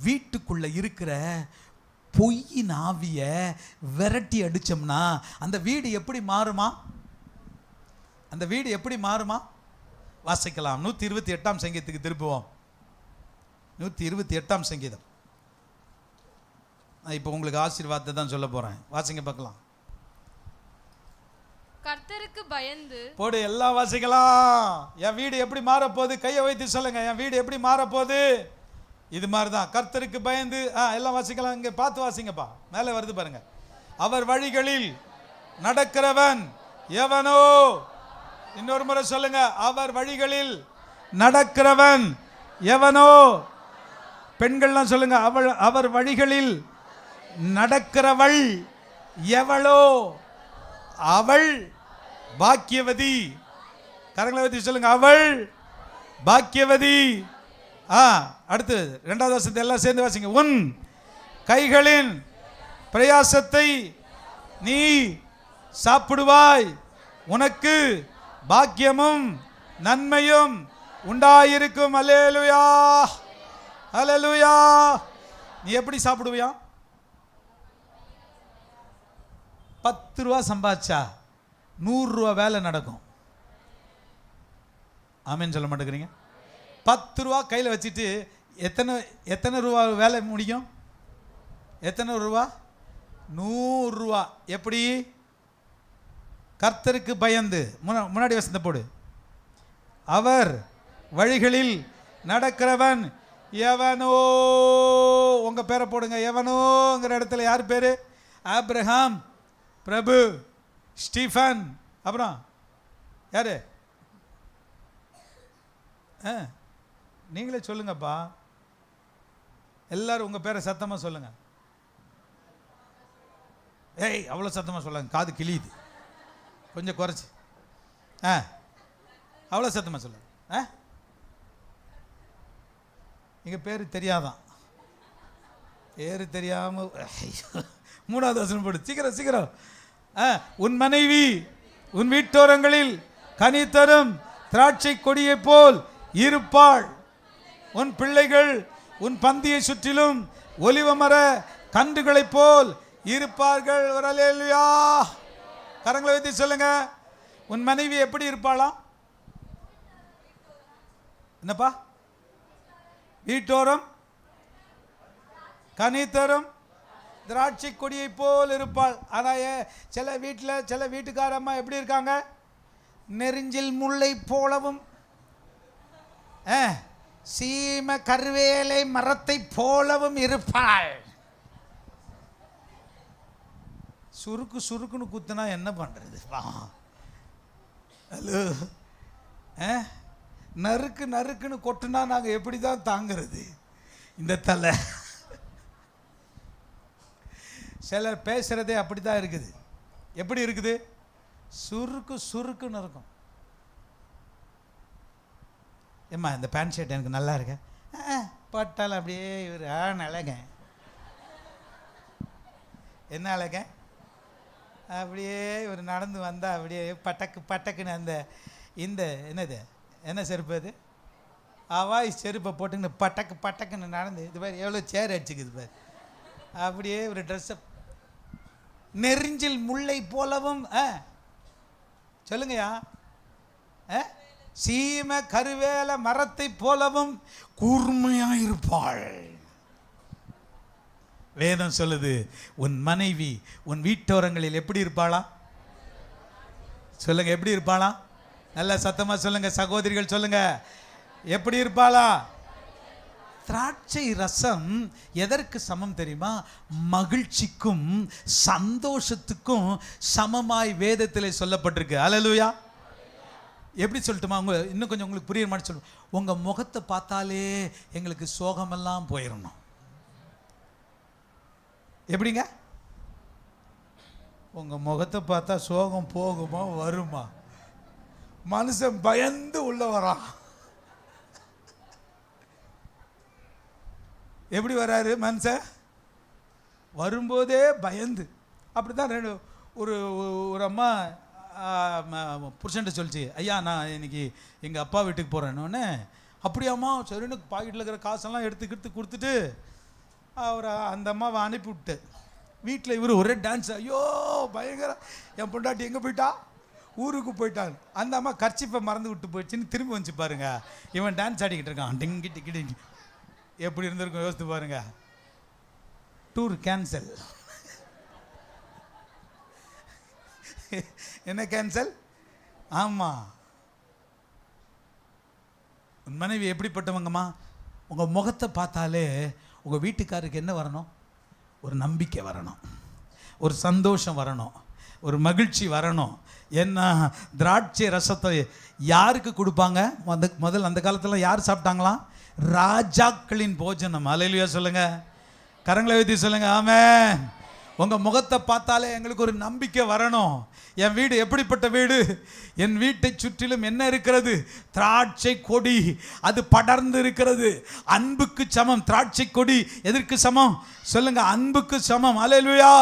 வீட்டுக்குள்ள இருக்கிற பொய்யின் ஆவிய விரட்டி அடிச்சோம்னா அந்த வீடு எப்படி மாறுமா? அந்த வீடு எப்படி மாறுமா? வாசிக்கலாம். 128ஆம் சங்கீதத்துக்கு திருப்புவோம். 128ஆம் சங்கீதம். நான் இப்போ உங்களுக்கு ஆசீர்வாதத்தை தான் சொல்ல போறேன். வாசிங்க பார்க்கலாம். கர்த்தருக்கு பயந்து போடு, எல்லாம் வாசிக்கலாம். என் வீடு எப்படி மாறப்போகுது? கையை வைத்து சொல்லுங்க, என் வீடு எப்படி மாறப்போகுது? இது மாதிரி தான். கர்த்தருக்கு பயந்து, எல்லாம் வாசிக்கலாம். இங்கே பார்த்து வாசிங்கப்பா, மேலே வருது பாருங்க. அவர் வழிகளில் நடக்கிறவன் எவனோ. இன்னொரு முறை சொல்லுங்க, அவர் வழிகளில் நடக்கிறவன் எவனோ. பெண்கள்லாம் சொல்லுங்க, அவர் வழிகளில் நடக்கிறவள் எவளோ, அவள் பாக்கியவதி. கரங்களை வைத்து சொல்லுங்க, அவள் பாக்கியவதி. அடுத்து 2வது வசனத்தை எல்லாம் சேர்ந்து வாசிங்க. உன் கைகளின் பிரயாசத்தை நீ சாப்பிடுவாய், உனக்கு பாக்கியமும் நன்மையும் உண்டாயிருக்கும். அல்லேலூயா, அல்லேலூயா. நீ எப்படி சாப்பிடுவியா? 10 ரூபா சம்பாதிச்சா 100 ரூபா வேலை நடக்கும். ஆமேன்னு சொல்ல மாட்டேங்கிறீங்க? 10 ரூபா கையில் வச்சுட்டு எத்தனை ரூபா வேலை முடியும்? எத்தனை ரூபா? 100 ரூபா. எப்படி? கர்த்தருக்கு பயந்து. முன்னாடி வசந்த போடு. அவர் வழிகளில் நடக்கிறவன் எவனோ. உங்க பேரை போடுங்க. எவனோங்கிற இடத்துல யார் பேரு? ஆபிரகாம், பிரபு, ஸ்டீஃபன், அப்புறம் யாரு? நீங்களே சொல்லுங்கப்பா, எல்லாரும் உங்க பேரை சத்தமா சொல்லுங்க. ஏய் அவ்வளோ சத்தமாக சொல்லாங்க, காது கிழியுது, கொஞ்சம் குறைச்சி. அவ்வளோ சத்தமாக சொல்லுங்க. எங்கள் பேர் தெரியாதான், பேர் தெரியாமல் 3வது வசனம் போடு, சீக்கிரம் சீக்கிரம். உன் மனைவி உன் வீட்டோரங்களில் கனி தரும் திராட்சை கொடியை போல் இருப்பாள், உன் பிள்ளைகள் உன் பந்தியை சுற்றிலும் ஒலிவ மர கன்றுகளைப் போல் இருப்பார்கள். ஒரு அல்லேலூயா. கரங்களை வைத்து சொல்லுங்க. உன் மனைவி எப்படி இருப்பாளாம்? என்னப்பா? வீட்டோரம் கனி தரும் திராட்சை கொடியை போல் இருப்பாள். ஆனால் சில வீட்டில் சில வீட்டுக்காரம்மா எப்படி இருக்காங்க? நெருஞ்சில் முல்லை போலவும் சீம கருவேலை மரத்தை போலவும் இருப்பாள். சுருக்கு சுருக்குன்னு குத்துனா என்ன பண்றது? ஹலோ, நறுக்கு நறுக்குன்னு கொட்டுனா நாங்கள் எப்படி தான் தாங்கிறது இந்த தலை? சிலர் பேசுறதே அப்படி தான் இருக்குது. எப்படி இருக்குது? சுருக்கு சுருக்குன்னு இருக்கும். ஏம்மா இந்த பேண்ட் ஷர்ட் எனக்கு நல்லா இருக்கு, போட்டாலும் அப்படியே இவர் அழக, என்ன அழக, அப்படியே இவர் நடந்து வந்தால் அப்படியே பட்டக்கு பட்டக்குன்னு அந்த இந்த என்னது என்ன செருப்பு அது, அவாய் செருப்பை போட்டுக்கின்னு பட்டக்கு பட்டக்குன்னு நடந்து இது மாதிரி எவ்வளோ சேர் அடிச்சுக்குது பாரு. அப்படியே ஒரு ட்ரெஸ்ஸை நெருஞ்சில் முல்லை போலவும் சொல்லுங்கய்யா, சீம கருவேல மரத்தை போலவும் கூர்மையாயிருப்பாள். வேதம் சொல்லுது, உன் மனைவி உன் வீட்டோரங்களில் எப்படி இருப்பாளா? சொல்லுங்க, எப்படி இருப்பாளா? நல்ல சத்தமா சொல்லுங்க சகோதரிகள், சொல்லுங்க, எப்படி இருப்பாளா? திராட்சை ரசம் எதற்கு சமம் தெரியுமா? மகிழ்ச்சிக்கும் சந்தோஷத்துக்கும் சமமாய் வேதத்தில் சொல்லப்பட்டிருக்கு. அல்லேலூயா. எப்படி சொல்லட்டுமா? இன்னும் கொஞ்சம் உங்களுக்கு புரியுற மாதிரி சொல்லுவோம். உங்கள் முகத்தை பார்த்தாலே எங்களுக்கு சோகமெல்லாம் போயிடணும். எப்படிங்க? உங்கள் முகத்தை பார்த்தா சோகம் போகுமா வருமா? மனுஷன் பயந்து உள்ள வரான். எப்படி வராரு மனுஷன்? வரும்போதே பயந்து. அப்படி தான் ஒரு அம்மா புருஷன்ட்ட சொல்லிச்சு, ஐயா நான் இன்னைக்கு எங்கள் அப்பா வீட்டுக்கு போகிறேன்னொன்னே, அப்படியாம்மா சரின்னு பாக்கெட்டில் இருக்கிற காசெல்லாம் எடுத்துக்கிட்டு கொடுத்துட்டு அவரை அந்த அம்மாவை அனுப்பிவிட்டு வீட்டில் இவர் ஒரே டான்ஸ். ஐயோ பயங்கர, என் பொண்டாட்டி எங்கே போயிட்டா? ஊருக்கு போயிட்டான். அந்த அம்மா கர்ச்சிப்பை மறந்து விட்டு போயிடுச்சுன்னு திரும்பி வந்துச்சு பாருங்க. இவன் டான்ஸ் ஆடிக்கிட்டு இருக்கான், டிங்கி டிக்கி டிங்கி. எப்படி இருந்திருக்கும் யோசித்து பாருங்க. Tour cancel. என்ன கேன்சல்? ஆமாம். உன் மனைவி எப்படிப்பட்டவங்கம்மா? உங்கள் முகத்தை பார்த்தாலே உங்கள் வீட்டுக்காருக்கு என்ன வரணும்? ஒரு நம்பிக்கை வரணும், ஒரு சந்தோஷம் வரணும், ஒரு மகிழ்ச்சி வரணும். என்ன திராட்சை ரசத்தை யாருக்கு கொடுப்பாங்க? முதல்ல அந்த காலத்தில் யார் சாப்பிட்டாங்களாம்? ராஜாக்களின் போஜனம். அல்லேலூயா சொல்லுங்க, கரங்களை வைத்து சொல்லுங்க ஆமென். உங்கள் முகத்தை பார்த்தாலே எங்களுக்கு ஒரு நம்பிக்கை வரணும். என் வீடு எப்படிப்பட்ட வீடு? என் வீட்டை சுற்றிலும் என்ன இருக்கிறது? திராட்சை கொடி, அது படர்ந்து இருக்கிறது. அன்புக்கு சமம் திராட்சை கொடி. எதற்கு சமம் சொல்லுங்க? அன்புக்கு சமம். அல்லேலூயா.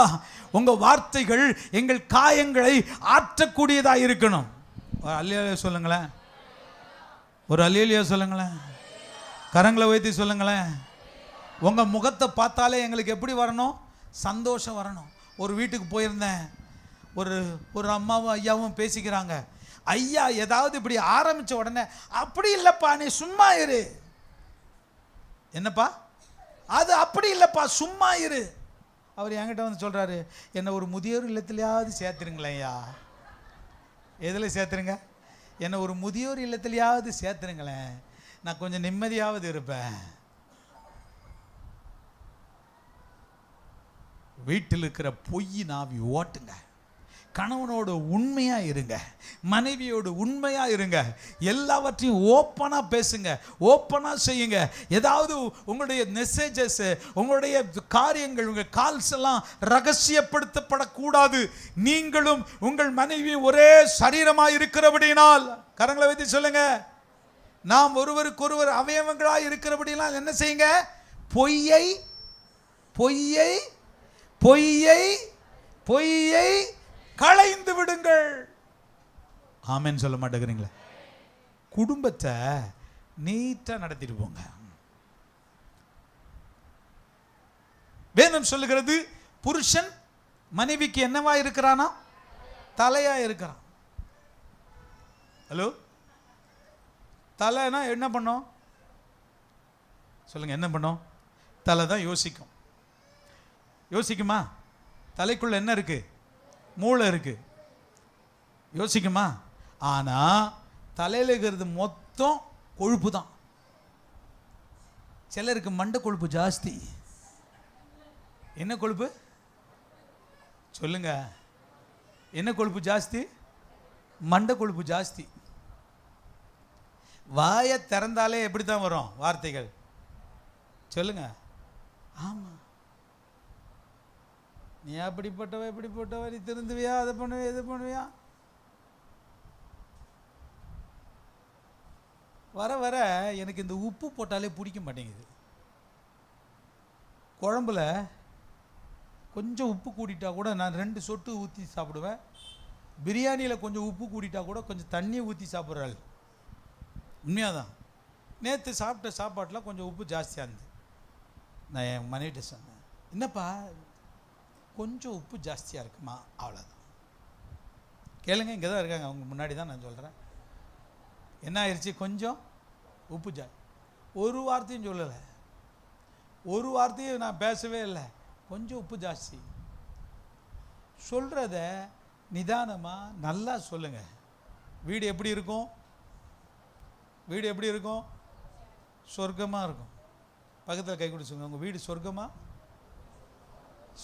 உங்கள் வார்த்தைகள் எங்கள் காயங்களை ஆற்றக்கூடியதாக இருக்கணும். ஒரு அல்லேலூயா சொல்லுங்களேன், ஒரு அல்லேலூயா சொல்லுங்களேன், கரங்களை வைத்து சொல்லுங்களேன். உங்கள் முகத்தை பார்த்தாலே எங்களுக்கு எப்படி வரணும்? சந்தோஷம் வரணும். ஒரு வீட்டுக்கு போயிருந்தேன், ஒரு அம்மாவும் ஐயாவும் பேசிக்கிறாங்க. ஐயா ஏதாவது இப்படி ஆரம்பித்த உடனே, அப்படி இல்லைப்பா நீ சும்மா இரு. என்னப்பா அது? அப்படி இல்லைப்பா சும்மா இரு. அவர் என்கிட்ட வந்து சொல்கிறாரு, என்னை ஒரு முதியோர் இல்லத்திலையாவது சேர்த்துருங்களேன் ஐயா. எதில் சேர்த்துருங்க? என்னை ஒரு முதியோர் இல்லத்திலையாவது சேர்த்துருங்களேன், நான் கொஞ்சம் நிம்மதியாவது இருப்பேன். வீட்டில் இருக்கிற பொய் நாவி ஓட்டுங்க, கணவனோடு உண்மையா இருங்க, மனைவியோடு உண்மையா இருங்க, எல்லாவற்றையும் ஓப்பனா பேசுங்க, ஓப்பனா செய்யுங்க. ஏதாவது உங்களுடைய மெசேஜஸ், உங்களுடைய காரியங்கள், உங்கள் கால்ஸ் எல்லாம் ரகசியப்படுத்தப்படக்கூடாது. நீங்களும் உங்கள் மனைவி ஒரே சரீரமாய் இருக்கிறபடினால், கரங்களை வைத்து சொல்லுங்க, நாம் ஒருவருக்கொருவர் அவயவங்களாய் இருக்கிறபடினால் என்ன செய்யுங்க? பொய்யை பொய்யை பொய்யை பொய்யை களைந்து விடுங்கள். ஆமென் சொல்ல மாட்டேங்கிறீங்களா? குடும்பத்தை நீட்டா நடத்திட்டு போங்க. வேதம் சொல்லுகிறது, புருஷன் மனைவிக்கு என்னவா இருக்கிறானா? தலையா இருக்கிறான். ஹலோ, தலைனா என்ன பண்ணும் சொல்லுங்க? என்ன பண்ணும்? தலை தான் யோசிக்கும். யோசிக்குமா? தலைக்குள்ள என்ன இருக்கு? மூளை இருக்கு. யோசிக்குமா? ஆனா தலையில இருக்கிறது மொத்தம் கொழுப்பு தான். சிலருக்கு மண்டை கொழுப்பு ஜாஸ்தி. என்ன கொழுப்பு சொல்லுங்க? என்ன கொழுப்பு ஜாஸ்தி? மண்டை கொழுப்பு ஜாஸ்தி. வாயை திறந்தாலே எப்படி தான் வரும் வார்த்தைகள்? சொல்லுங்க. ஆமா, நீ அப்படிப்பட்டவ இப்படிப்பட்டவ, நீ திருந்துவியா, அதை பண்ணுவியா, இது பண்ணுவியா. வர வர எனக்கு இந்த உப்பு போட்டாலே பிடிக்க மாட்டேங்குது. குழம்புல கொஞ்சம் உப்பு கூட்டிட்டா கூட நான் 2 சொட்டு ஊற்றி சாப்பிடுவேன். பிரியாணியில் கொஞ்சம் உப்பு கூட்டிட்டா கூட கொஞ்சம் தண்ணியை ஊற்றி சாப்பிட்றாள். உண்மையாதான். நேற்று சாப்பிட்ட சாப்பாட்டில் கொஞ்சம் உப்பு ஜாஸ்தியாக இருந்தது. நான் என் மனைவிட்ட சொன்னேன், என்னப்பா கொஞ்சம் உப்பு ஜாஸ்தியாக இருக்குமா? அவ்வளோதான். கேளுங்க, இங்கே தான் இருக்காங்க, அவங்க முன்னாடி தான் நான் சொல்கிறேன். என்ன ஆயிடுச்சு? கொஞ்சம் உப்பு ஒரு வார்த்தையும் சொல்லலை, ஒரு வார்த்தையும் நான் பேசவே இல்லை. கொஞ்சம் உப்பு ஜாஸ்தி. சொல்கிறத நிதானமாக நல்லா சொல்லுங்கள். வீடு எப்படி இருக்கும்? வீடு எப்படி இருக்கும்? சொர்க்கமாக இருக்கும். பக்கத்தில் கை கொடுத்துங்க, உங்கள் வீடு சொர்க்கமா?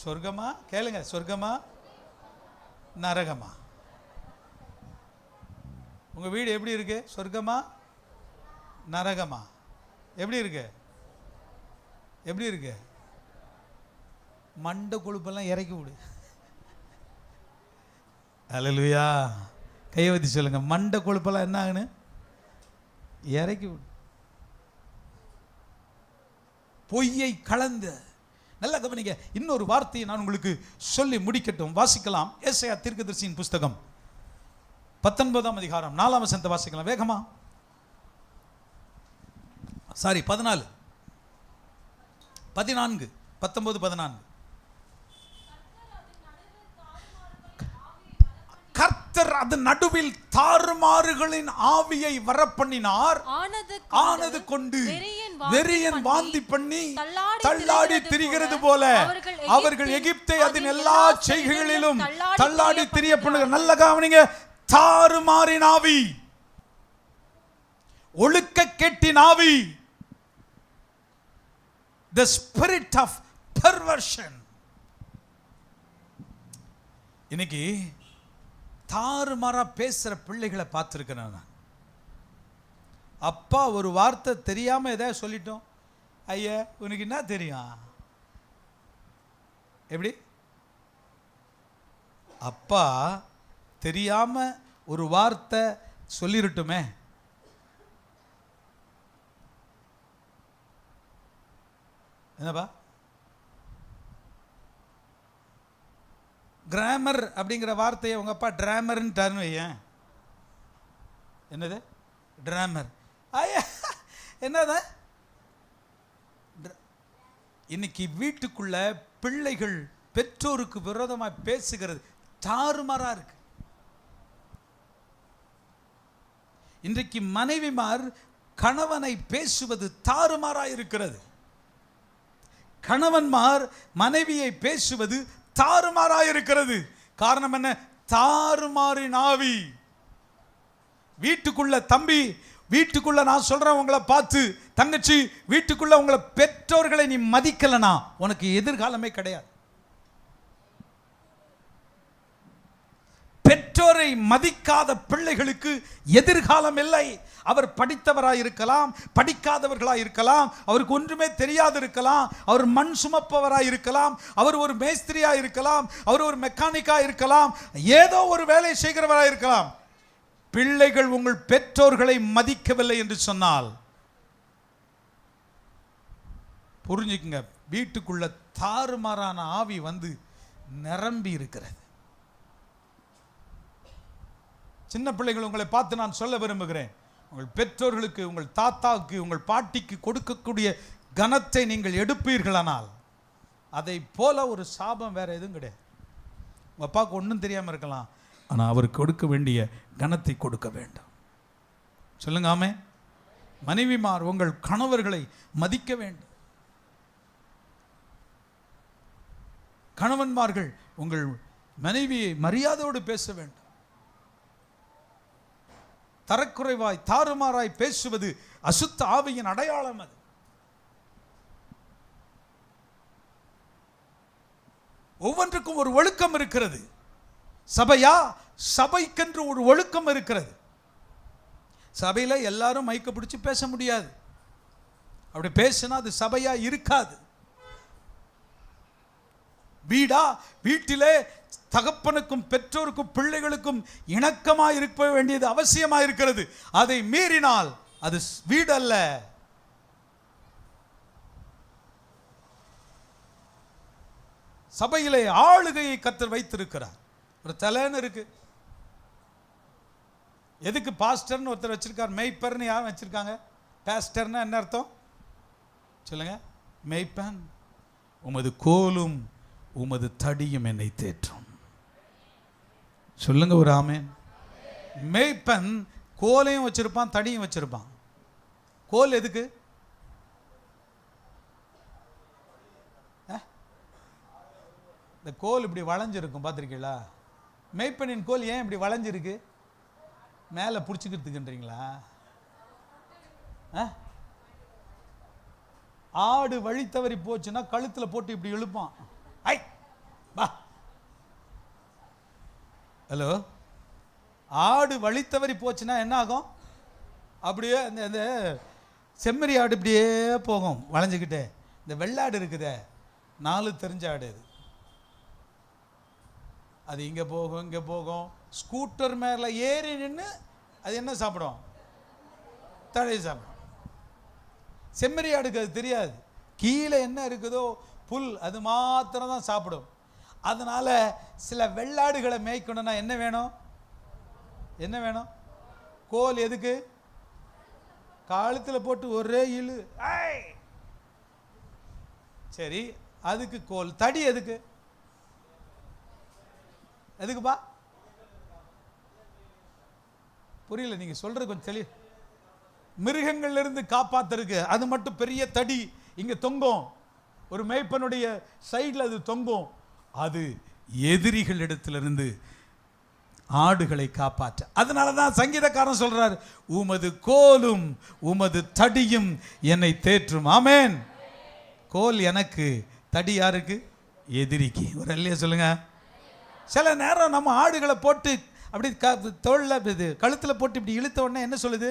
சொர்க்கமா? கேளுங்க, சொர்க்கமா நரகமா? உங்க வீடு எப்படி இருக்கு? சொர்க்கமா நரகமா? எப்படி இருக்கு? எப்படி இருக்கு? மண்டை கொழுப்பெல்லாம் இறக்கி விடு. அல்லேலூயா. கையை வச்சு சொல்லுங்க, மண்டை கொழுப்பெல்லாம் என்ன ஆகுன்னு இறக்கி விடு. பொய்யை கலந்து. நல்லா கவனிங்க. இன்னொரு வார்த்தையை நான் உங்களுக்கு சொல்லி முடிக்கட்டும். வாசிக்கலாம். ஏசாயா தீர்க்கதரிசியின் புஸ்தகம் 19ஆம் அதிகாரம் 4ஆம் வசனத்தை வாசிக்கலாம் வேகமா. 14 19 14. கர்த்தர் அது நடுவில் தாறுமாறுகளின் ஆவியை வரப்பண்ணினார். ஆனது கொண்டு வெறியன் வாந்தி பண்ணி தள்ளாடி திரிகிறது போல அவர்கள் எகிப்தை அதன் எல்லா செய்கைகளிலும் தள்ளாடி திரிய பண்ணுங்க. நல்ல கவனிங்க. தாறுமாறின் ஆவி, ஒழுக்க கேட்டின் ஆவி, the spirit of perversion. இன்னைக்கு தாறுமாறா பேசுற பிள்ளைகளை பார்த்துருக்கேன் நான். அப்பா ஒரு வார்த்தை தெரியாம எதாவது சொல்லிட்டோம், ஐயா உனக்கு என்ன தெரியும்? எப்படி? அப்பா தெரியாம ஒரு வார்த்தை சொல்லிருட்டுமே, என்னப்பா? கிராமர் அப்படிங்கிற வார்த்தையை உங்க அப்பா டிராமர்ன்ட்டாருன்னு வையேன். என்னது டிராமர்? என்னது? இன்னைக்கு வீட்டுக்குள்ள பிள்ளைகள் பெற்றோருக்கு விரோதமாக பேசுகிறது தாறுமாறா இருக்கு. இன்றைக்கு மனைவிமார் கணவனை பேசுவது தாறுமாறா இருக்கிறது. கணவன்மார் மனைவியை பேசுவது தாறுமாறா இருக்கிறது. காரணம் என்ன? தாறுமாறின் ஆவி. வீட்டுக்குள்ள தம்பி, வீட்டுக்குள்ள நான் சொல்றேன் உங்களை பார்த்து, தங்கச்சி வீட்டுக்குள்ள உங்களை பெற்றோர்களை நீ மதிக்கலனா உனக்கு எதிர்காலமே கிடையாது. பெற்றோரை மதிக்காத பிள்ளைகளுக்கு எதிர்காலம் இல்லை. அவர் படித்தவராய் இருக்கலாம், படிக்காதவர்களாய் இருக்கலாம், அவருக்கு ஒன்றுமே தெரியாது இருக்கலாம், அவர் மண் சுமப்பவராய் இருக்கலாம், அவர் ஒரு மேஸ்திரியாய் இருக்கலாம், அவர் ஒரு மெக்கானிக்கா இருக்கலாம், ஏதோ ஒரு வேலை செய்கிறவராய் இருக்கலாம். பிள்ளைகள் உங்கள் பெற்றோர்களை மதிக்கவில்லை என்று சொன்னால் புரிஞ்சுக்குங்க, வீட்டுக்குள்ள தாறுமாறான ஆவி வந்து நிரம்பி இருக்கிறது. சின்ன பிள்ளைகள், உங்களை பார்த்து நான் சொல்ல விரும்புகிறேன், உங்கள் பெற்றோர்களுக்கு, உங்கள் தாத்தாவுக்கு, உங்கள் பாட்டிக்கு கொடுக்கக்கூடிய கனத்தை நீங்கள் எடுப்பீர்களானால் அதை போல ஒரு சாபம் வேற எதுவும் கிடையாது. உங்கள் அப்பாவுக்கு ஒன்றும் தெரியாமல் இருக்கலாம், ஆனால் அவருக்கு கொடுக்க வேண்டிய கனத்தை கொடுக்க வேண்டும். சொல்லுங்க ஆமே. மனைவிமார் உங்கள் கணவர்களை மதிக்க வேண்டும். கணவன்மார்கள் உங்கள் மனைவியை மரியாதையோடு பேச வேண்டும். தரக்குறைவாய் தாறுமாறாய் பேசுவது அசுத்த ஆவியின் அடையாளம். அது ஒவ்வொன்றுக்கும் ஒரு ஒழுக்கம் இருக்கிறது. சபையா, சபைக்கென்று ஒரு ஒழுக்கம் இருக்கிறது. சபையில எல்லாரும் மைக்க பிடிச்சு பேச முடியாது. அப்படி பேசினா அது சபையா இருக்காது. வீடா, வீட்டிலே தகப்பனுக்கும் பெற்றோருக்கும் பிள்ளைகளுக்கும் இணக்கமாக இருக்க வேண்டியது அவசியமாக இருக்கிறது. அதை மீறினால் அது வீடு அல்ல. சபையிலே ஆளுகையை கர்த்தர் வைத்திருக்கிறார். ஒரு தலைன்னு இருக்கு. எதுக்கு பாஸ்டர்னு ஒருத்தர் வச்சிருக்கார்? மெய்ப்பர்னு யாரும் வச்சிருக்காங்க? பாஸ்டர்னா என்ன அர்த்தம் சொல்லுங்க? மெய்ப்பன். உமது கோலும் உமது தடியும் என்னை தேற்றும். சொல்லுங்க ஒரு ஆமென். மெய்ப்பன் கோலையும் வச்சிருப்பான், தடியும் வச்சிருப்பான். கோல் எதுக்கு? இந்த கோல் இப்படி வளைஞ்சிருக்கும், பார்த்துருக்கீங்களா? மெய்ப்பனின் கோல் ஏன் இப்படி வளைஞ்சிருக்கு? மேலே பிடிச்சிக்கிறதுக்குன்றீங்களா? ஆடு வழி தவறி போச்சுன்னா கழுத்தில் போட்டு இப்படி இழுப்பான். ஐ பா. ஹலோ, ஆடு வழி தவறி போச்சுன்னா என்ன ஆகும்? அப்படியே இந்த செம்மறி ஆடு இப்படியே போகும் வளைஞ்சிக்கிட்டே. இந்த வெள்ளாடு இருக்குதே, 4 தெரிஞ்ச ஆடு, அது இங்கே போகும் இங்கே போகும். ஸ்கூட்டர் மேலே ஏறி நின்று அது என்ன சாப்பிடும்? தழை சாப்பிடும். செம்மறி ஆடுக்கு அது தெரியாது. கீழே என்ன இருக்குதோ புல் அது மாத்திரம் தான் சாப்பிடும். அதனால சில வெள்ளாடுகளை மேய்க்கணும்னா என்ன வேணும்? என்ன வேணும்? கோல். எதுக்கு? கழுத்தில் போட்டு ஒரே இழு. சரி, அதுக்கு கோல். தடி எதுக்கு? எதுக்குப்பா? புரியல, நீங்க சொல்றது கொஞ்சம் தெளிவு. மிருகங்கள்ல இருந்து காப்பாத்துறதுக்கு அது மட்டும் பெரிய தடி இங்க தொங்கும். ஒரு மேய்ப்பனுடைய சைடில் அது தொங்கும். அது எதிரிகளிடத்திலிருந்து ஆடுகளை காப்பாற்ற. அதனாலதான் சங்கீதக்காரன் சொல்றார், உமது கோலும் உமது தடியும் என்னை தேற்றும். ஆமென். கோல் எனக்கு, தடி யாருக்கு? எதிரிக்கு. ஒரு அல்லையா சொல்லுங்க. சில நேரம் நம்ம ஆடுகளை போட்டு அப்படி தோளில் கழுத்தில் போட்டு இப்படி இழுத்த உடனே என்ன சொல்லுது?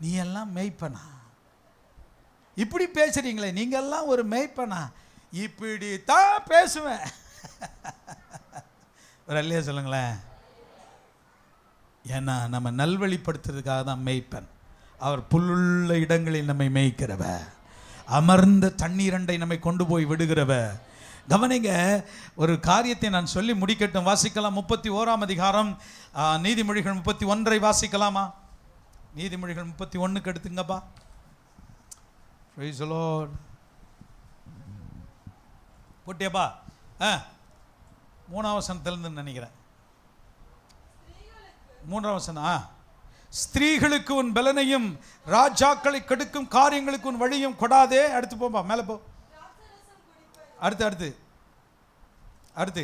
நீ எல்லாம் மேய்ப்பனா? இப்படி பேசுறீங்களே, நீங்க எல்லாம் ஒரு மேய்ப்பனா? இப்படி தான் பேசுவேன். ஒரு அல்லையா சொல்லுங்களேன். ஏன்னா நம்ம நல்வழிப்படுத்துறதுக்காக தான் மேய்ப்பன். அவர் புல்லுள்ள இடங்களில் நம்மை மேய்க்கிறவர், அமர்ந்த தண்ணீரண்டை நம்மை கொண்டு போய் விடுகிறவர். கவனிங்க, ஒரு காரியத்தை நான் சொல்லி முடிக்கட்டும். வாசிக்கலாம் 31ஆம் அதிகாரம் நீதிமொழிகள் 31 வாசிக்கலாமா? நீதிமொழிகள் 31 எடுத்துங்கப்பா. Praise the Lord. போட்டியாப்பா? 3ஆம் வசனத்திலிருந்து நினைக்கிறேன். 3ஆம் வசனம். ஸ்திரீகளுக்கு உன் பலனையும் ராஜாக்களை கெடுக்கும் காரியங்களுக்கு உன் வழியும் கொடாதே. அடுத்து போப்பா, மேலே போ. அடுத்து அடுத்து அடுத்து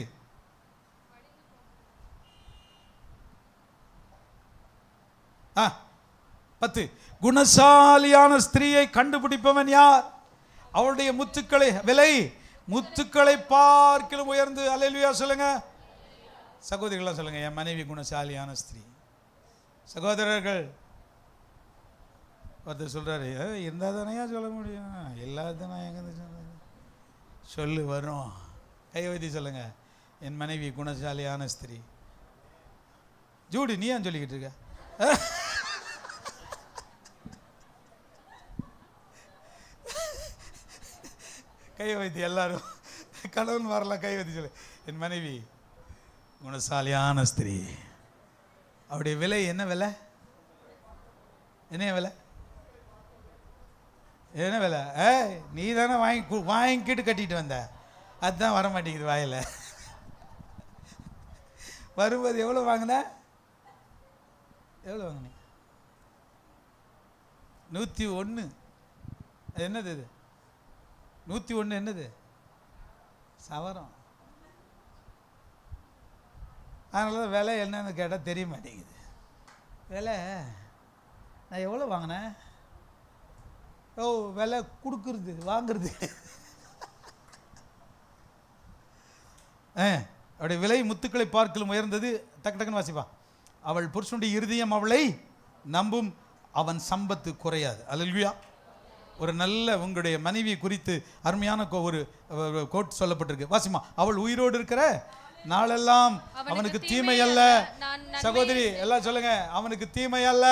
10. குணசாலியான ஸ்திரீயை கண்டுபிடிப்பவன் யார்? அவளுடைய முத்துக்களை விலை முத்துக்களை பார்க்கிலும் உயர்ந்து. அல்லேலூயா சொல்லுங்க. சகோதரிகளாக சொல்லுங்கள், என் மனைவி குணசாலியான ஸ்திரீ. சகோதரர்கள், ஒருத்தர் சொல்கிறாரு, இருந்தால் தானேயா சொல்ல முடியும், இல்லாத நான் எங்கே சொல்ல சொல்லு வரும். கை வைத்தி சொல்லுங்கள், என் மனைவி குணசாலியான ஸ்திரீ. ஜூடி, நீ ஏன் சொல்லிக்கிட்டு இருக்க? கை வைத்தி எல்லாரும், கணவன் வரலாம், கை வைத்தி சொல்லு, என் மனைவி குணசாலியான ஸ்திரீ. அவருடைய விலை என்ன விலை? என்ன விலை? என்ன விலை? நீ தானே வாங்கிக்கிட்டு கட்டிட்டு வந்த, அதுதான் வர மாட்டேங்குது வாயில். வரும்போது எவ்வளோ வாங்கின? எவ்வளோ வாங்கினீங்க? 101. அது என்னது? இது 101 என்னது? சவரம். அதனால தான் விலை என்னன்னு கேட்டால் தெரிய மாட்டேங்குது. விலை நான் எவ்வளோ வாங்கினேன்? விலை கொடுக்குறது வாங்குறது. அவருடைய விலை முத்துக்களை பார்க்கலும் உயர்ந்தது. டக்கு டக்குன்னு வாசிப்பா. அவள் புருஷனுடைய இருதயம் அவளை நம்பும், அவன் சம்பத்து குறையாது. அல்லேலூயா. ஒரு நல்ல உங்களுடைய மனைவி குறித்து அருமையான ஒரு கோட் சொல்லப்பட்டிருக்கு. வாசிமா. அவள் உயிரோடு இருக்கிற நாளெல்லாம் அவனுக்கு தீமை அல்ல. சகோதரி எல்லாம் சொல்லுங்க, அவனுக்கு தீமை அல்ல.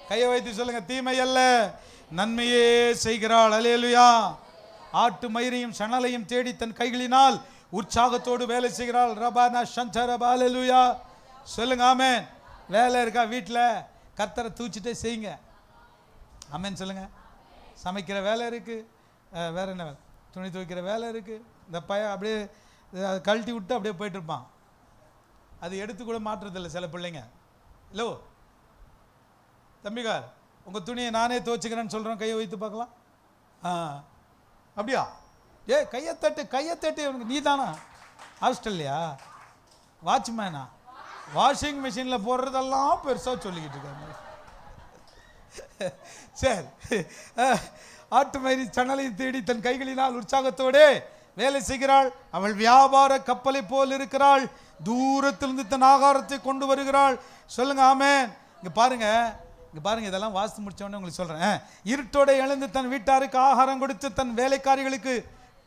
கையை வைத்து சொல்லுங்க, தீமை அல்ல, நன்மையே செய்கிறாள். அல்லேலூயா. ஆட்டு மயிரையும் சணலையும் தேடி தன் கைகளினால் உற்சாகத்தோடு வேலை செய்கிறாள். ரபானா சந்தரபா. அல்லேலூயா. சொல்லுங்க ஆமென். வேலை இருக்கா வீட்டில்? கர்த்தரை தூச்சிட்டே செய்யுங்க. ஆமென் சொல்லுங்க. சமைக்கிற வேலை இருக்குது, வேற என்ன வேலை? துணி துவைக்கிற வேலை இருக்குது. இந்த பையன் அப்படியே கழட்டி விட்டு அப்படியே போயிட்டு இருப்பான். அது எடுத்து கூட மாற்றுறதில்லை சில பிள்ளைங்க. ஹலோ தம்பிகார், உங்கள் துணியை நானே துவைச்சிக்கிறேன்னு சொல்கிறேன், கையை வைத்து பார்க்கலாம். அப்படியா? கையை தட்டு உனக்கு. நீ தானா ஹாஸ்டல்லையா? வாட்ச்மேனா? வாஷிங் மிஷினில் போடுறதெல்லாம் பெருசாக சொல்லிக்கிட்டு இருக்காங்க. சரி. ஆட்டு மயிரி சணலையும் தேடி தன் கைகளினால் உற்சாகத்தோடு வேலை செய்கிறாள். அவள் வியாபார கப்பலை போல் இருக்கிறாள். தூரத்திலிருந்து தன் ஆகாரத்தை கொண்டு வருகிறாள். சொல்லுங்க ஆமென். இங்கே பாருங்க, இதெல்லாம் வாசித்து முடிச்சோடனே உங்களுக்கு சொல்கிறேன். இருட்டோட எழுந்து தன் வீட்டாருக்கு ஆகாரம் கொடுத்து தன் வேலைக்காரிகளுக்கு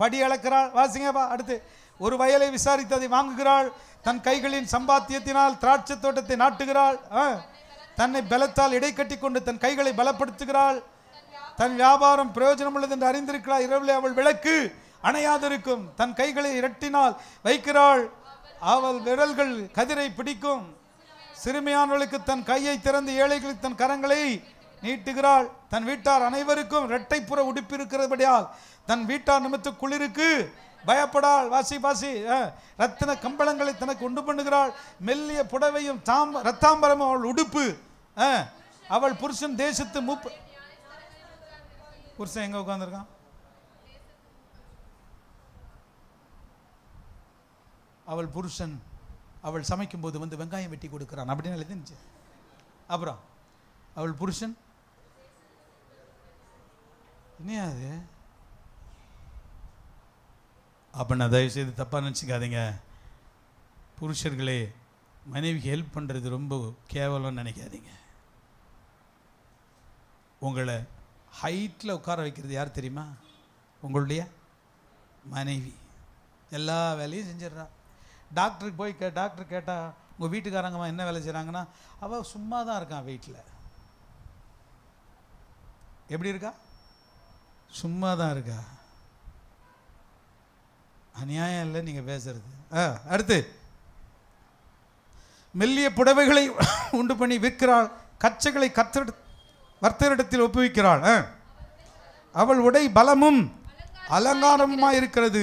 படி அளக்கிறாள். வாசிங்கப்பா. அடுத்து, ஒரு வயலை விசாரித்து அதை வாங்குகிறாள். தன் கைகளின் சம்பாத்தியத்தினால் திராட்சை தோட்டத்தை நாட்டுகிறாள். தன்னை பலத்தால் இடை கட்டி கொண்டு தன் கைகளை பலப்படுத்துகிறாள். தன் வியாபாரம் பிரயோஜனம் உள்ளது என்று அறிந்திருக்கிறாள். இரவிலே அவள் விளக்கு அணையாதிருக்கும். தன் கைகளை இரட்டினால் வைக்கிறாள். அவள் விரல்கள் கதிரை பிடிக்கும். சிறுமியானவளுக்கு தன் கையை திறந்து ஏழைகளுக்கு தன் கரங்களை நீட்டுகிறாள். தன் வீட்டார் அனைவருக்கும் இரட்டைப்புற உடுப்பு இருக்கிறபடியால் தன் வீட்டார் நிமித்த குளிருக்கு பயப்படாள். வாசி. ரத்தின கம்பளங்களை தனக்கு உண்டு பண்ணுகிறாள். மெல்லிய புடவையும் ரத்தாம்பரமும் அவள் உடுப்பு. அவள் புருஷன் தேசத்து புருஷன் எங்க உட்கார்ந்துருக்கான்? அவள் புருஷன் அவள் சமைக்கும் போது வந்து வெங்காயம் வெட்டி கொடுக்கிறான் அப்படின்னு எழுதிச்சு. அப்புறம் அவள் புருஷன் அது அப்போ நான் தயவு செய்து தப்பாக நினச்சிக்காதீங்க. புருஷர்களே, மனைவிக்கு ஹெல்ப் பண்ணுறது ரொம்ப கேவலம்னு நினைக்காதீங்க. உங்களை ஹைட்டில் உட்கார வைக்கிறது யார் தெரியுமா? உங்களுடைய மனைவி. எல்லா வேலையும் செஞ்சிடறா. டாக்டருக்கு போய் டாக்டர் கேட்டால் உங்கள் வீட்டுக்காரங்கம்மா என்ன வேலை செய்கிறாங்கன்னா, அவள் சும்மா தான் இருக்கான் வீட்டில். எப்படி இருக்கா? சும்மா தான் இருக்கா. அநியாயம் இல்லை நீங்கள் பேசுறது. அடுத்து, மெல்லிய புடவைகளை உண்டு பண்ணி விற்கிறாள். கச்சைகளை வர்த்தகரிடத்தில் ஒப்புவிக்கிறாள். அவள் உடை பலமும் அலங்காரமுமாய் இருக்கிறது.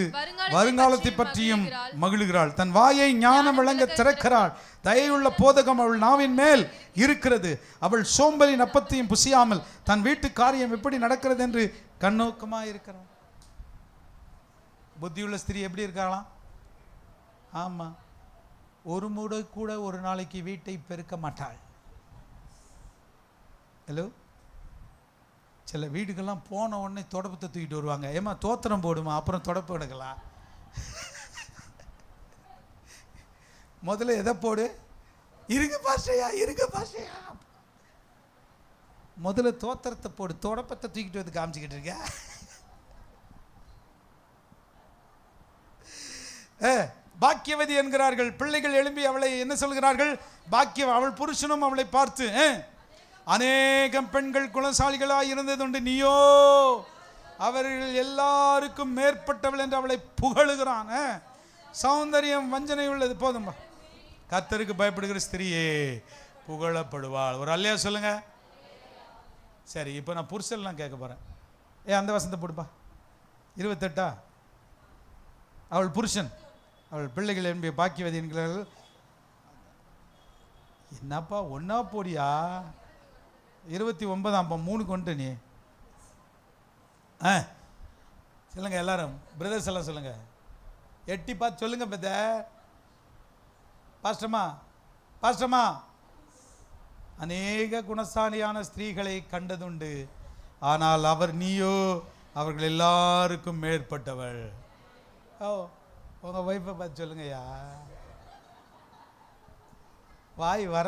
வருங்காலத்தை பற்றியும் மகிழுகிறாள். தன் வாயை ஞானம் விளங்க திறக்கிறாள். தயையுள்ள போதகம் அவள் நாவின் மேல் இருக்கிறது. அவள் சோம்பலின் அப்பத்தையும் புசியாமல் தன் வீட்டு காரியம் எப்படி நடக்கிறது என்று கண்ணோக்கமாக இருக்கிறாள். புத்தியுள்ள ஸ்திரீ எப்படி இருக்கலாம்? ஆமாம், ஒரு முறை கூட ஒரு நாளைக்கு வீட்டை பெருக்க மாட்டாள். ஹலோ, சில வீடுகள்லாம் போன உடனே தொடப்பத்தை தூக்கிட்டு வருவாங்க. ஏமா தோத்திரம் போடுமா, அப்புறம் தொடப்பு எடுக்கலாம். முதல்ல எதை போடு? இருங்க பாஸ்டர்யா, இருங்க பாஸ்டர்யா. முதல்ல தோத்திரத்தை போடு. தொடப்பத்தை தூக்கிட்டு வந்து காமிச்சிக்கிட்டு இருக்க. பாக்கியவதி என்கிறார்கள். பிள்ளைகள் எழும்பி அவளை என்ன சொல்கிறார்கள்? பாக்கியம். அவள் புருஷனும் அவளை பார்த்து, அநேகம் பெண்கள் குலசாலிகளாய் இருந்ததுண்டு, நீயோ அவர்கள் எல்லாருக்கும் மேற்பட்டவள் என்று அவளை புகழுகிறான். சௌந்தரியம் வஞ்சனை உள்ளது. போதும்பா. கர்த்தருக்கு பயப்படுகிற ஸ்திரியே புகழப்படுவாள். ஒரு அல்லையா சொல்லுங்க. சரி, இப்போ நான் புருஷன்லாம் கேட்க போறேன். அந்த வசனத்தை போடுப்பா. 28. அவள் புருஷன், அவள் பிள்ளைகள் என்பிய பாக்கியவதி என்கிறார்கள். என்னப்பா ஒன்னா போடியா? 29. 3 கொண்டு நீ சொல்லுங்க எல்லாரும். பிரதர்ஸ் எல்லாம் சொல்லுங்க. எட்டி பார்த்து சொல்லுங்க. பிரதர் பாஸ்டர்மா, அநேக குணசாலியான ஸ்திரீகளை கண்டதுண்டு, ஆனால் அவர் நீயோ அவர்கள் எல்லாருக்கும் மேற்பட்டவள். உங்க வைஃபை பார்த்து சொல்லுங்கய்யா. வாய் வர